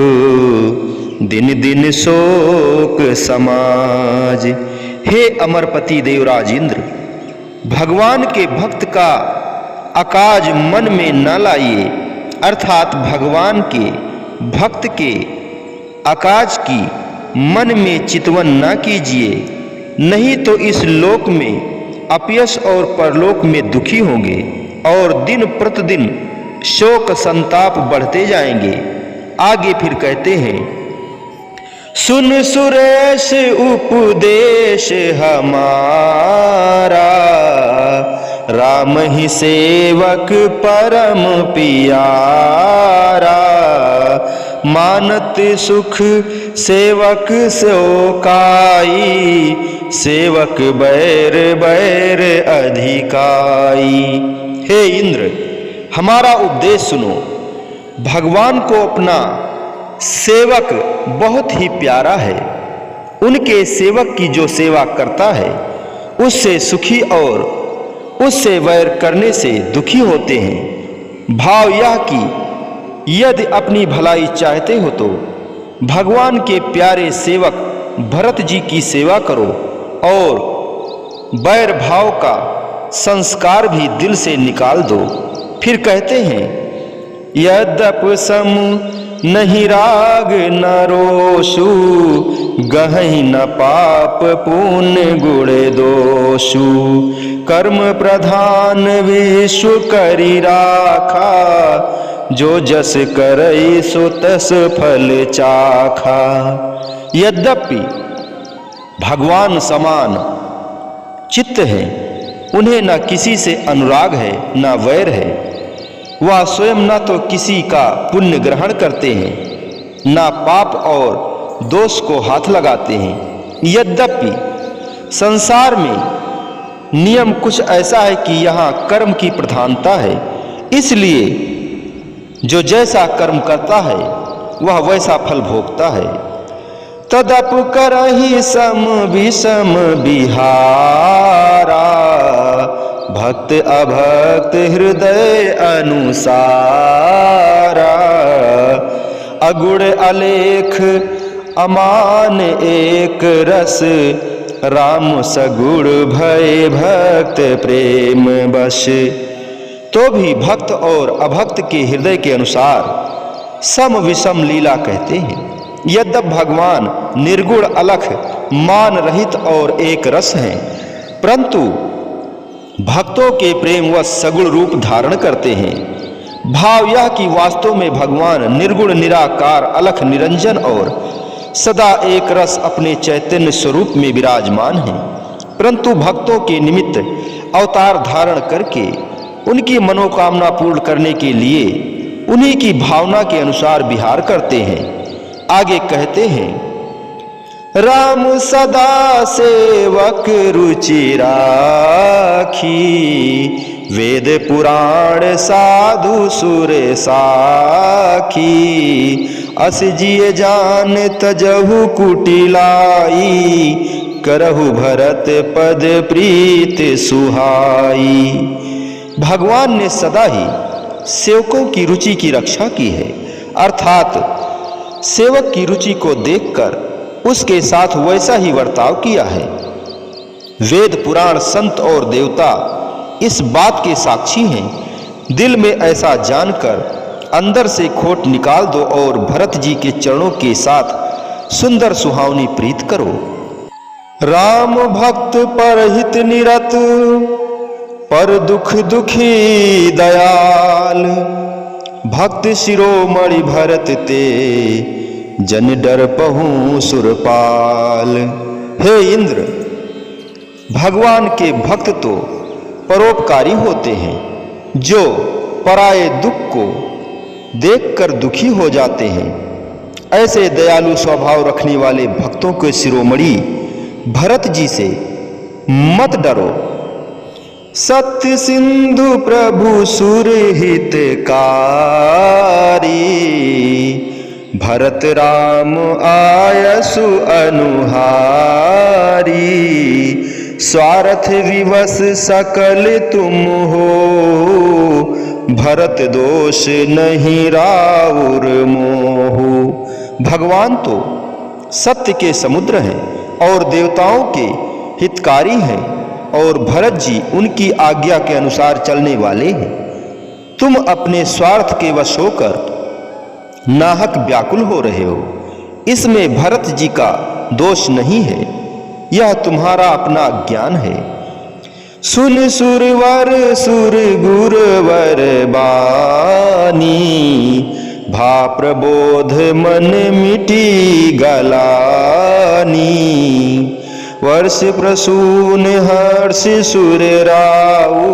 दिन दिन शोक समाज। हे अमरपति देवराज इंद्र, भगवान के भक्त का अकाज मन में न लाइए, अर्थात भगवान के भक्त के अकाज की मन में चितवन न कीजिए, नहीं तो इस लोक में अपयश और परलोक में दुखी होंगे और दिन प्रतिदिन शोक संताप बढ़ते जाएंगे। आगे फिर कहते हैं, सुन सुरेश उपदेश हमारा, राम ही सेवक परम पियारा। मानत सुख सेवक सो काई, सेवक बैर बैर अधिकाई। हे इंद्र, हमारा उपदेश सुनो। भगवान को अपना सेवक बहुत ही प्यारा है। उनके सेवक की जो सेवा करता है उससे सुखी और उससे वैर करने से दुखी होते हैं। भाव यह कि यदि अपनी भलाई चाहते हो तो भगवान के प्यारे सेवक भरत जी की सेवा करो और वैर भाव का संस्कार भी दिल से निकाल दो। फिर कहते हैं, यद्यप सम नहीं राग न रोषु, गहहि न पाप पुण्य गुण दोषु, कर्म प्रधान विश्व करी राखा, जो जस करई सो तस फल चाखा। यद्यपि भगवान समान चित्त है, उन्हें न किसी से अनुराग है न वैर है। वह स्वयं न तो किसी का पुण्य ग्रहण करते हैं न पाप और दोष को हाथ लगाते हैं। यद्यपि संसार में नियम कुछ ऐसा है कि यहाँ कर्म की प्रधानता है, इसलिए जो जैसा कर्म करता है वह वैसा फल भोगता है। तदप करहि सम विषम बिहारा, भक्त अभक्त हृदय अनुसारा, अगुण अलेख अमान एक रस, राम सगुण भय भक्त प्रेम बश। तो भी भक्त और अभक्त के हृदय के अनुसार सम विषम लीला कहते हैं। यद्यप भगवान निर्गुण अलख मान रहित और एक रस हैं, परंतु भक्तों के प्रेम व सगुण रूप धारण करते हैं। भाव यह कि वास्तव में भगवान निर्गुण निराकार अलख निरंजन और सदा एक रस अपने चैतन्य स्वरूप में विराजमान हैं, परंतु भक्तों के निमित्त अवतार धारण करके उनकी मनोकामना पूर्ण करने के लिए उन्हीं की भावना के अनुसार विहार करते हैं। आगे कहते हैं, राम सदा सेवक रुचि राखी, वेद पुराण साधु सुर साखी, अस जिय जान तजहु कुटिलाई, करहु भरत पद प्रीत सुहाई। भगवान ने सदा ही सेवकों की रुचि की रक्षा की है, अर्थात सेवक की रुचि को देखकर उसके साथ वैसा ही बर्ताव किया है। वेद पुराण संत और देवता इस बात के साक्षी हैं। दिल में ऐसा जानकर अंदर से खोट निकाल दो और भरत जी के चरणों के साथ सुंदर सुहावनी प्रीत करो। राम भक्त परहित निरत, पर दुख दुखी दयाल, भक्त शिरोमणि भरत ते, जन डर पहुँ सुरपाल। हे इंद्र, भगवान के भक्त तो परोपकारी होते हैं, जो पराये दुख को देखकर दुखी हो जाते हैं। ऐसे दयालु स्वभाव रखने वाले भक्तों के शिरोमणि भरत जी से मत डरो। सत्य सिंधु प्रभु सुरहितकारी, भरत राम आयसु अनुहारी, स्वार्थ विवश सकल तुम हो, भरत दोष नहीं राउर मोहु। भगवान तो सत्य के समुद्र हैं और देवताओं के हितकारी हैं, और भरत जी उनकी आज्ञा के अनुसार चलने वाले हैं। तुम अपने स्वार्थ के वश होकर नाहक व्याकुल हो रहे हो, इसमें भरत जी का दोष नहीं है, यह तुम्हारा अपना ज्ञान है। सुन सुरवर सुर गुरवर बानी, भा प्रबोध मन मिटी गलानी, वर्ष प्रसून हर्ष सुर राऊ,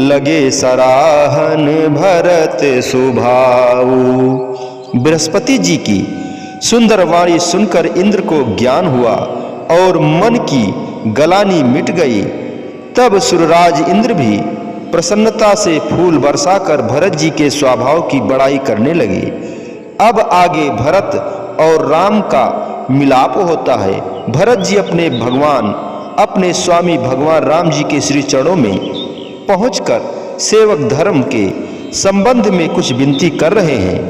लगे सराहन भरत सुभाऊ। बृहस्पति जी की सुंदर वाणी सुनकर इंद्र को ज्ञान हुआ और मन की गलानी मिट गई। तब सुरराज इंद्र भी प्रसन्नता से फूल बरसाकर भरत जी के स्वभाव की बड़ाई करने लगे। अब आगे भरत और राम का मिलाप होता है। भरत जी अपने स्वामी भगवान राम जी के श्री चरणों में पहुंचकर सेवक धर्म के संबंध में कुछ विनती कर रहे हैं।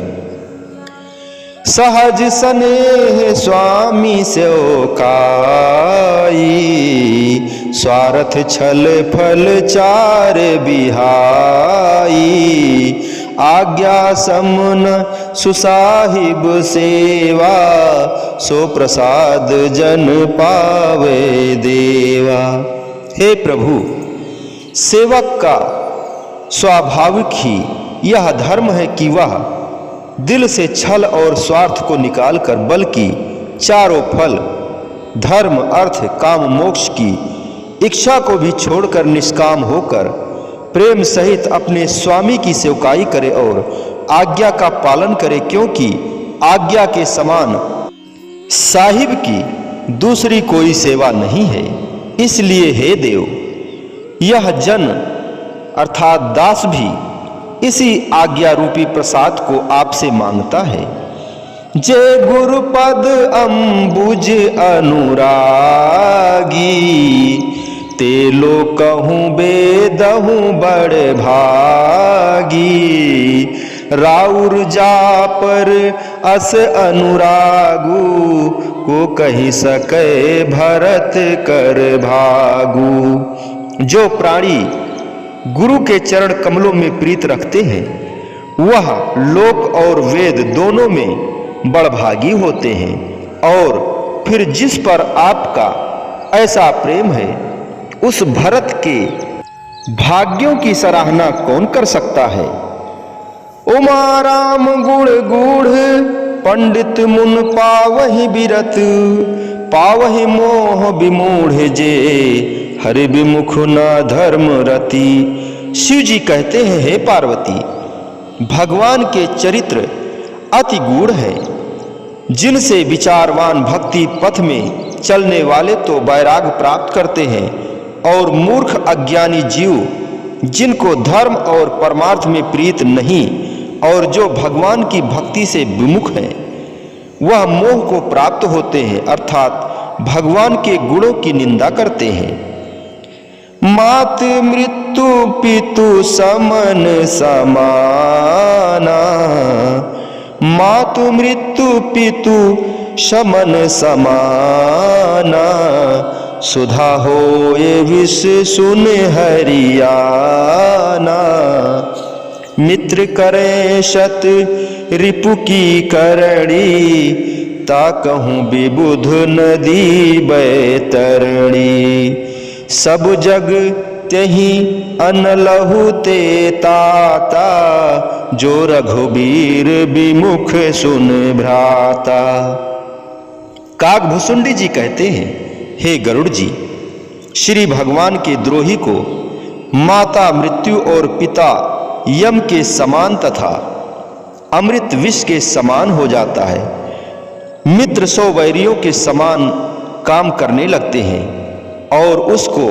सहज स्नेह स्वामी स्यो काई, स्वार्थ छल फल चार बिहाई, आज्ञा समन सुसाहिब सेवा, सो प्रसाद जन पावे देवा। हे प्रभु, सेवक का स्वाभाविक ही यह धर्म है कि वह दिल से छल और स्वार्थ को निकालकर बल्कि चारों फल धर्म अर्थ काम मोक्ष की इच्छा को भी छोड़कर निष्काम होकर प्रेम सहित अपने स्वामी की सेवकाई करे और आज्ञा का पालन करे, क्योंकि आज्ञा के समान साहिब की दूसरी कोई सेवा नहीं है। इसलिए हे देव, यह जन अर्थात दास भी इसी आज्ञा रूपी प्रसाद को आपसे मांगता है। जय गुरुपद अंबुज अनुरागी, ते लो कहूँ बेदहूँ बड़ भागी, राउर जा पर अस अनुरागु, को कही सके भरत कर भागु। जो प्राणी गुरु के चरण कमलों में प्रीत रखते हैं वह लोक और वेद दोनों में बड़भागी होते हैं। और फिर जिस पर आपका ऐसा प्रेम है उस भरत के भाग्यों की सराहना कौन कर सकता है। उमा राम गुण गूढ़ पंडित मुन पावहि बिरत, पावहि मोह विमूढ़ जे, हरि विमुख न धर्म रति। शिव जी कहते हैं, हे पार्वती, भगवान के चरित्र अति गूढ़ है, जिनसे विचारवान भक्ति पथ में चलने वाले तो वैराग प्राप्त करते हैं, और मूर्ख अज्ञानी जीव जिनको धर्म और परमार्थ में प्रीत नहीं और जो भगवान की भक्ति से विमुख हैं, वह मोह को प्राप्त होते हैं, अर्थात भगवान के गुणों की निंदा करते हैं। मात मृत्यु पितु समन समाना, मातु मृत्यु पितु शमन समाना, सुधा होए विष सुन हरियाना, मित्र करे शत रिपु की करणी, ता कहूँ विबुध नदी बैतरणी, सब जग त्यही अनलहु ते ताता, जो रघुबीर विमुख सुन भ्राता। काकभुसुंडी जी कहते हैं, हे गरुड़ जी, श्री भगवान के द्रोही को माता मृत्यु और पिता यम के समान तथा अमृत विष के समान हो जाता है। मित्र 100 वैरियों के समान काम करने लगते हैं और उसको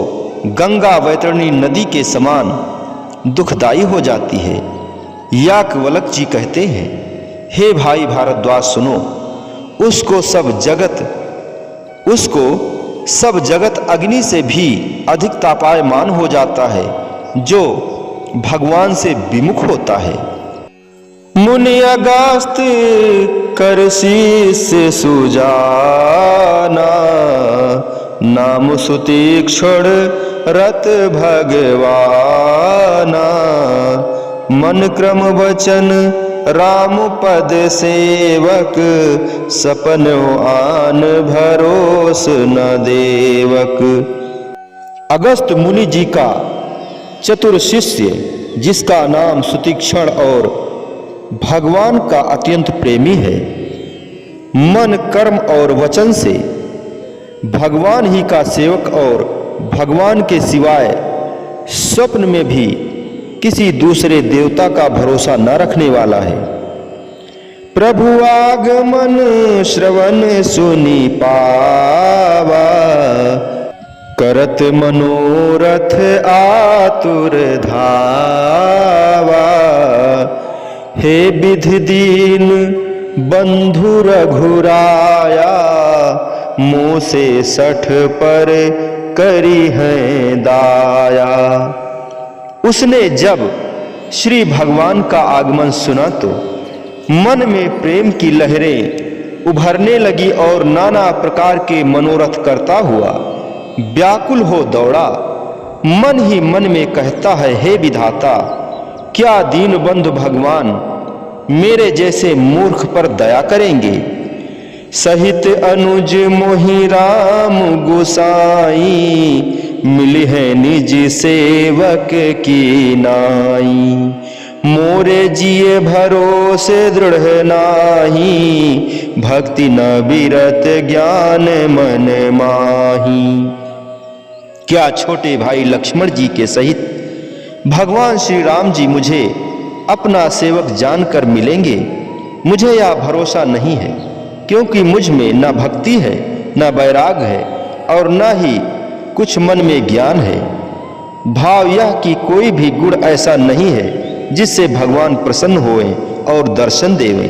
गंगा वैतरणी नदी के समान दुखदाई हो जाती है। याज्ञवल्क्य जी कहते हैं, हे भाई भारद्वाज सुनो, उसको सब जगत अग्नि से भी अधिक तापायमान हो जाता है जो भगवान से विमुख होता है। मुनि अगस्त कर शीस सुजाना, नाम सुतीक्षण रत भगवाना, मन क्रम वचन राम पद सेवक, सपन आन भरोस न देवक। अगस्त मुनि जी का चतुर शिष्य, जिसका नाम सुतीक्षण और भगवान का अत्यंत प्रेमी है, मन कर्म और वचन से भगवान ही का सेवक और भगवान के सिवाय स्वप्न में भी किसी दूसरे देवता का भरोसा न रखने वाला है। प्रभु आगमन श्रवण सुनि पावा, करत मनोरथ आतुर धावा। हे विधि दीन बंधु रघुराया, मुँह से 60 पर करी है दाया। उसने जब श्री भगवान का आगमन सुना तो मन में प्रेम की लहरें उभरने लगी और नाना प्रकार के मनोरथ करता हुआ व्याकुल हो दौड़ा। मन ही मन में कहता है, हे विधाता, क्या दीनबंधु भगवान मेरे जैसे मूर्ख पर दया करेंगे। सहित अनुज मोहि राम गोसाई, मिली है निज सेवक की नाई। मोरे जिए भरोसे दृढ़ नाही, भक्ति न बिरत ज्ञान मन माही। क्या छोटे भाई लक्ष्मण जी के सहित भगवान श्री राम जी मुझे अपना सेवक जानकर मिलेंगे? मुझे यह भरोसा नहीं है, क्योंकि मुझ में न भक्ति है, न वैराग है और न ही कुछ मन में ज्ञान है। भाव यह कि कोई भी गुण ऐसा नहीं है जिससे भगवान प्रसन्न होए और दर्शन देवे।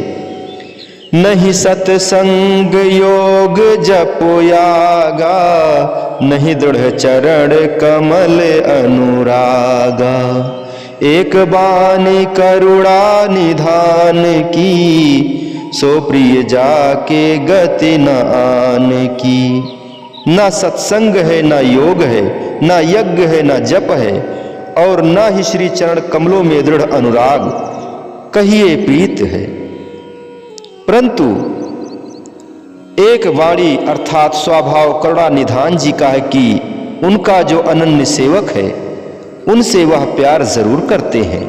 नहीं सत्संग योग जपोयागा, नहीं दृढ़ चरण कमल अनुरागा। एक बानी करुणा निधान की, सो प्रिय जाके गति न आन की। ना सत्संग है, ना योग है, ना यज्ञ है, ना जप है और ना ही श्री चरण कमलों में दृढ़ अनुराग कहिए प्रीत है। परंतु एक वाणी अर्थात स्वभाव करुणा निधान जी का है कि उनका जो अनन्य सेवक है उनसे वह प्यार जरूर करते हैं।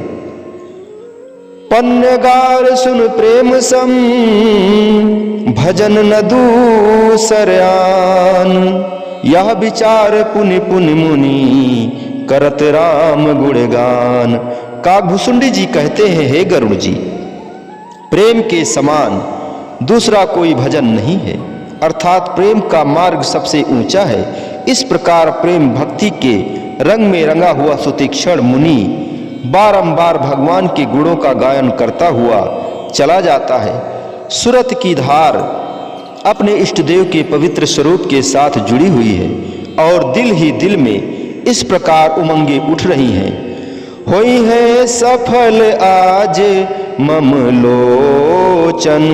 पन्यगार सुन प्रेम सम, भजन न दूसरयान। यह विचार पुनि पुनि मुनि, करत राम गुणगान। काकभूषुंडी जी कहते हैं, हे गरुड़ जी, प्रेम के समान दूसरा कोई भजन नहीं है, अर्थात प्रेम का मार्ग सबसे ऊंचा है। इस प्रकार प्रेम भक्ति के रंग में रंगा हुआ सुतीक्षण मुनि बारंबार भगवान के गुणों का गायन करता हुआ चला जाता है। सुरत की धार अपने इष्टदेव के पवित्र स्वरूप के साथ जुड़ी हुई है और दिल ही दिल में इस प्रकार उमंगे उठ रही हैं। होई है सफल आज मम लोचन,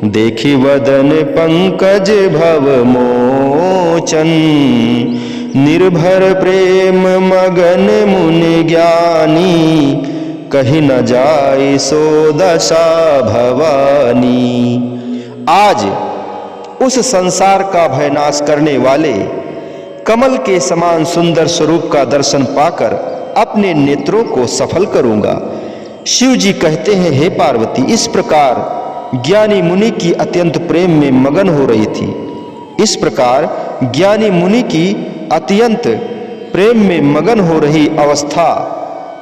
देखी वदन पंकज भव मोचन। निर्भर प्रेम मगन मुनि ज्ञानी, कहीं न जाए सो दशा भवानी। आज उस संसार का भयनाश करने वाले कमल के समान सुंदर स्वरूप का दर्शन पाकर अपने नेत्रों को सफल करूंगा। शिव जी कहते हैं, हे पार्वती, इस प्रकार ज्ञानी मुनि की अत्यंत प्रेम में मगन हो रही थी। इस प्रकार ज्ञानी मुनि की अत्यंत प्रेम में मगन हो रही अवस्था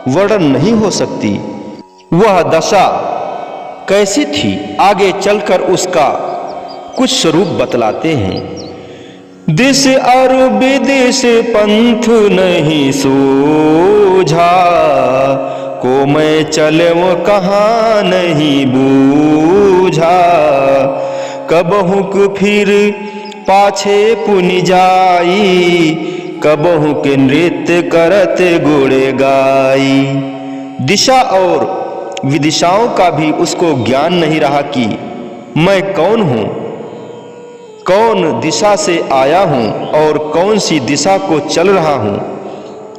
वर्णन नहीं हो सकती। वह दशा कैसी थी, आगे चलकर उसका कुछ स्वरूप बतलाते हैं। दिस और विदिश पंथ नहीं सूझा, को मैं चलूं कहाँ नहीं बूझा। कबहुक फिर पाछे पुनि जाई, कबहुक नृत्य करत गुण गाई। दिशा और विदिशाओं का भी उसको ज्ञान नहीं रहा कि मैं कौन हूँ, कौन दिशा से आया हूँ और कौन सी दिशा को चल रहा हूँ।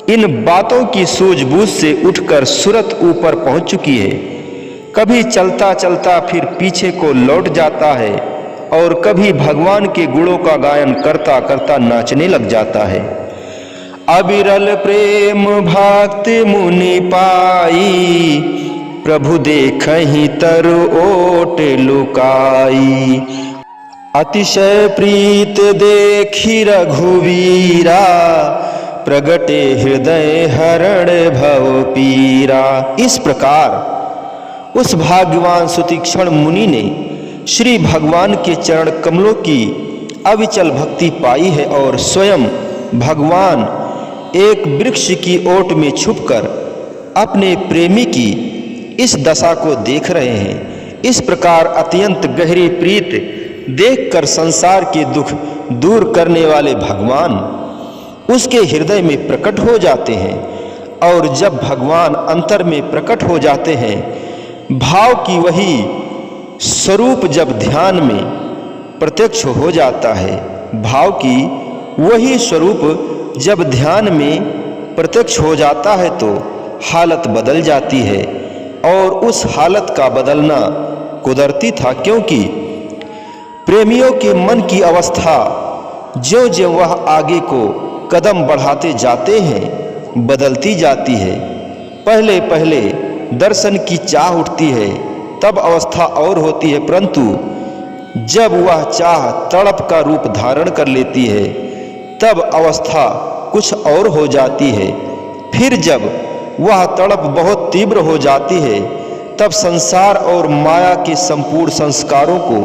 इन बातों की सूझबूझ से उठकर सुरत ऊपर पहुंच चुकी है। कभी चलता चलता फिर पीछे को लौट जाता है और कभी भगवान के गुणों का गायन करता करता नाचने लग जाता है। अविरल प्रेम भक्ति मुनि पाई, प्रभु देखहि तरु ओट लुकाई। अतिशय प्रीत देखी रघुवीरा, प्रगटे हृदय हरण भव पीरा। इस प्रकार उस भाग्यवान सुतीक्षण मुनि ने श्री भगवान के चरण कमलों की अविचल भक्ति पाई है और स्वयं भगवान एक वृक्ष की ओट में छुपकर अपने प्रेमी की इस दशा को देख रहे हैं। इस प्रकार अत्यंत गहरी प्रीत देखकर संसार के दुख दूर करने वाले भगवान उसके हृदय में प्रकट हो जाते हैं। और जब भगवान अंतर में प्रकट हो जाते हैं, भाव की वही स्वरूप जब ध्यान में प्रत्यक्ष हो जाता है, भाव की वही स्वरूप जब ध्यान में प्रत्यक्ष हो जाता है तो हालत बदल जाती है। और उस हालत का बदलना कुदरती था, क्योंकि प्रेमियों के मन की अवस्था ज्यों-ज्यों वह आगे को कदम बढ़ाते जाते हैं बदलती जाती है। पहले पहले दर्शन की चाह उठती है, तब अवस्था और होती है, परंतु जब वह चाह तड़प का रूप धारण कर लेती है तब अवस्था कुछ और हो जाती है। फिर जब वह तड़प बहुत तीव्र हो जाती है तब संसार और माया के संपूर्ण संस्कारों को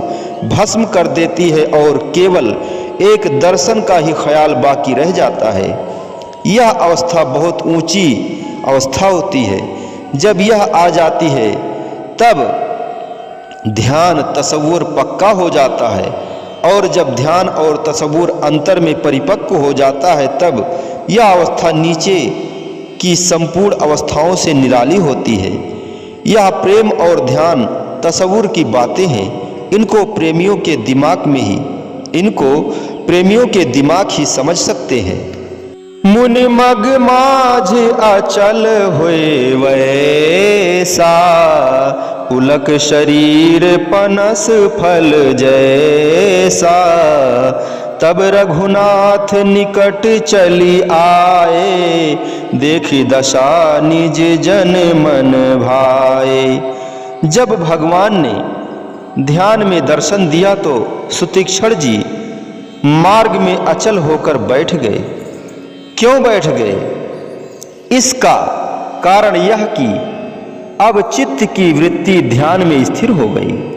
भस्म कर देती है और केवल एक दर्शन का ही ख्याल बाकी रह जाता है। यह अवस्था बहुत ऊंची अवस्था होती है। जब यह आ जाती है तब ध्यान तसव्वुर पक्का हो जाता है, और जब ध्यान और तसव्वुर अंतर में परिपक्व हो जाता है तब यह अवस्था नीचे की संपूर्ण अवस्थाओं से निराली होती है। यह प्रेम और ध्यान तसव्वुर की बातें हैं। इनको प्रेमियों के दिमाग ही समझ सकते हैं। मुनि मग माझ अचल हुए वैसा, पुलक शरीर पनस फल जैसा। तब रघुनाथ निकट चली आए, देखी दशा निज जन मन भाए। जब भगवान ने ध्यान में दर्शन दिया तो सुतीक्षण जी मार्ग में अचल होकर बैठ गए। क्यों बैठ गए? इसका कारण यह कि अब चित्त की वृत्ति ध्यान में स्थिर हो गई,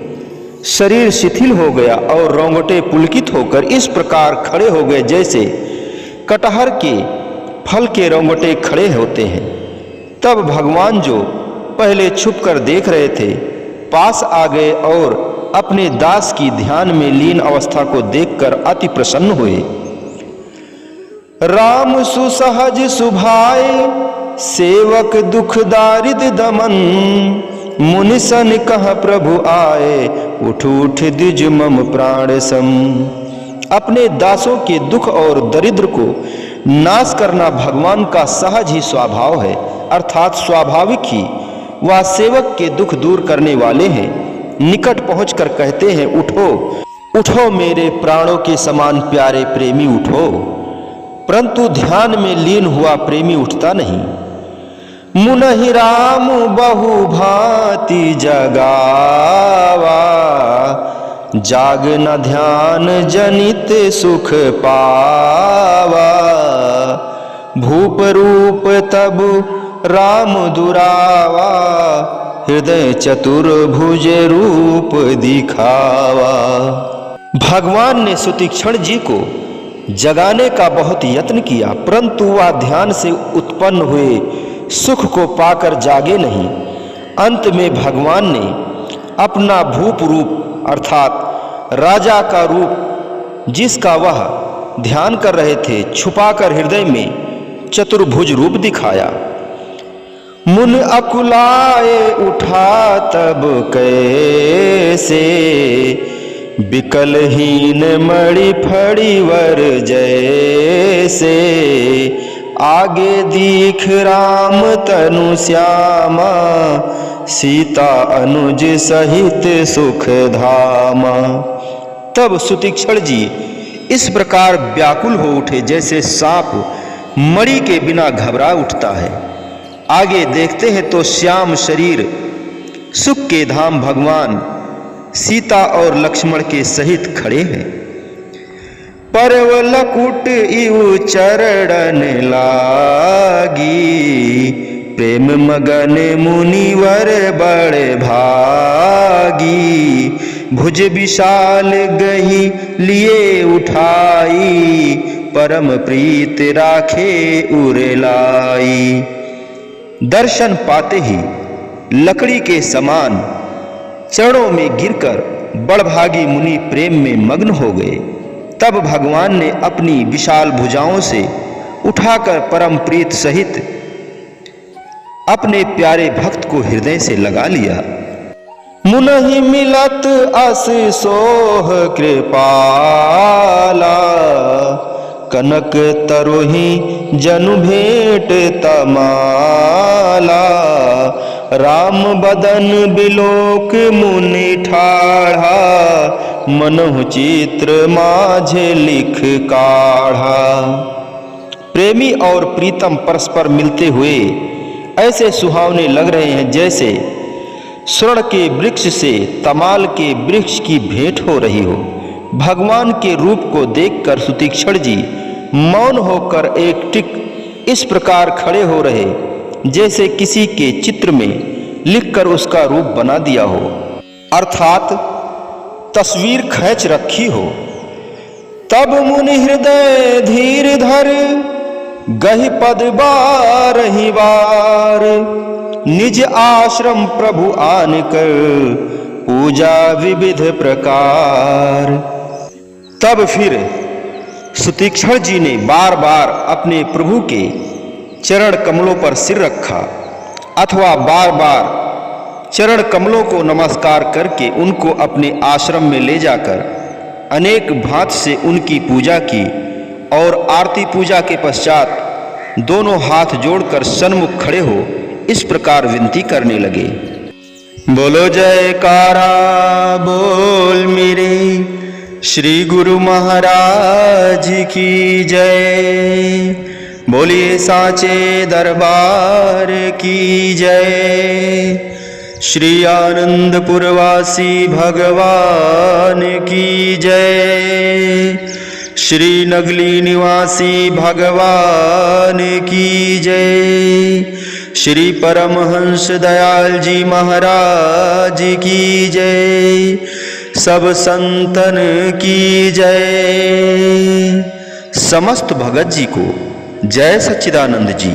शरीर शिथिल हो गया और रोंगटे पुलकित होकर इस प्रकार खड़े हो गए जैसे कटहर के फल के रोंगटे खड़े होते हैं। तब भगवान जो पहले छुप कर देख रहे थे पास आ गए और अपने दास की ध्यान में लीन अवस्था को देखकर अति प्रसन्न हुए। राम सुसहज सुभाए, सेवक दुख दारिद्र दमन। मुनि सन कह प्रभु आए, उठ उठ द्विज मम प्राण सम। अपने दासों के दुख और दरिद्र को नाश करना भगवान का सहज ही स्वभाव है, अर्थात स्वाभाविक ही वह सेवक के दुख दूर करने वाले हैं। निकट पहुंचकर कहते हैं, उठो उठो मेरे प्राणों के समान प्यारे प्रेमी उठो। परंतु ध्यान में लीन हुआ प्रेमी उठता नहीं। मुनहि राम बहु भांति जगावा, जाग न ध्यान जनित सुख पावा। भूप रूप तब राम दुरावा, हृदय चतुर्भुज रूप दिखावा। भगवान ने सुतीक्षण जी को जगाने का बहुत यत्न किया, परंतु वह ध्यान से उत्पन्न हुए सुख को पाकर जागे नहीं। अंत में भगवान ने अपना भूप रूप अर्थात राजा का रूप जिसका वह ध्यान कर रहे थे छुपाकर हृदय में चतुर्भुज रूप दिखाया। मुन अकुलाए उठा तब कैसे, बिकलहीन मणि फड़ी वर जैसे। आगे दीख राम तनु श्यामा, सीता अनुज सहित सुख धामा। तब सुतीक्षण जी इस प्रकार व्याकुल हो उठे जैसे सांप मणि के बिना घबरा उठता है। आगे देखते हैं तो श्याम शरीर सुख के धाम भगवान सीता और लक्ष्मण के सहित खड़े हैं। परवलकुट इउ चरणन लागी, प्रेम मगन मुनिवर बड़े भागी, भुज विशाल गही लिए उठाई, परम प्रीत राखे उरे लाई। दर्शन पाते ही लकड़ी के समान चरणों में गिरकर बड़भागी मुनि प्रेम में मग्न हो गए। तब भगवान ने अपनी विशाल भुजाओं से उठाकर परम प्रीत सहित अपने प्यारे भक्त को हृदय से लगा लिया। मुनहि मिलत अस सोह कृपाला, कनक तरोहि जनु भेंट तमाला, राम बदन बिलोक मुनि ठाढ़ा, मनहु चित्र माझे लिख काढ़ा। प्रेमी और प्रीतम परस्पर मिलते हुए ऐसे सुहावने लग रहे हैं जैसे स्वर्ण के वृक्ष से तमाल के वृक्ष की भेंट हो रही हो। भगवान के रूप को देखकर सुतीक्षण जी मौन होकर एक टिक इस प्रकार खड़े हो रहे जैसे किसी के चित्र में लिखकर उसका रूप बना दिया हो, अर्थात तस्वीर खींच रखी हो। तब मुनि हृदय धीर धर, गहि पद बारहि बार, निज आश्रम प्रभु आन कर, पूजा विविध प्रकार। तब फिर सुतीक्षण जी ने बार बार अपने प्रभु के चरण कमलों पर सिर रखा अथवा बार बार चरण कमलों को नमस्कार करके उनको अपने आश्रम में ले जाकर अनेक भांति से उनकी पूजा की और आरती पूजा के पश्चात दोनों हाथ जोड़कर सन्मुख खड़े हो इस प्रकार विनती करने लगे। बोलो जयकारा बोल मेरे श्री गुरु महाराज की जय, बोलिए साचे दरबार की जय, श्री आनंदपुरवासी भगवान की जय, श्री नगली निवासी भगवान की जय, श्री परमहंस दयाल जी महाराज की जय, सब संतन की जय। समस्त भगत जी को जय सच्चिदानंद जी।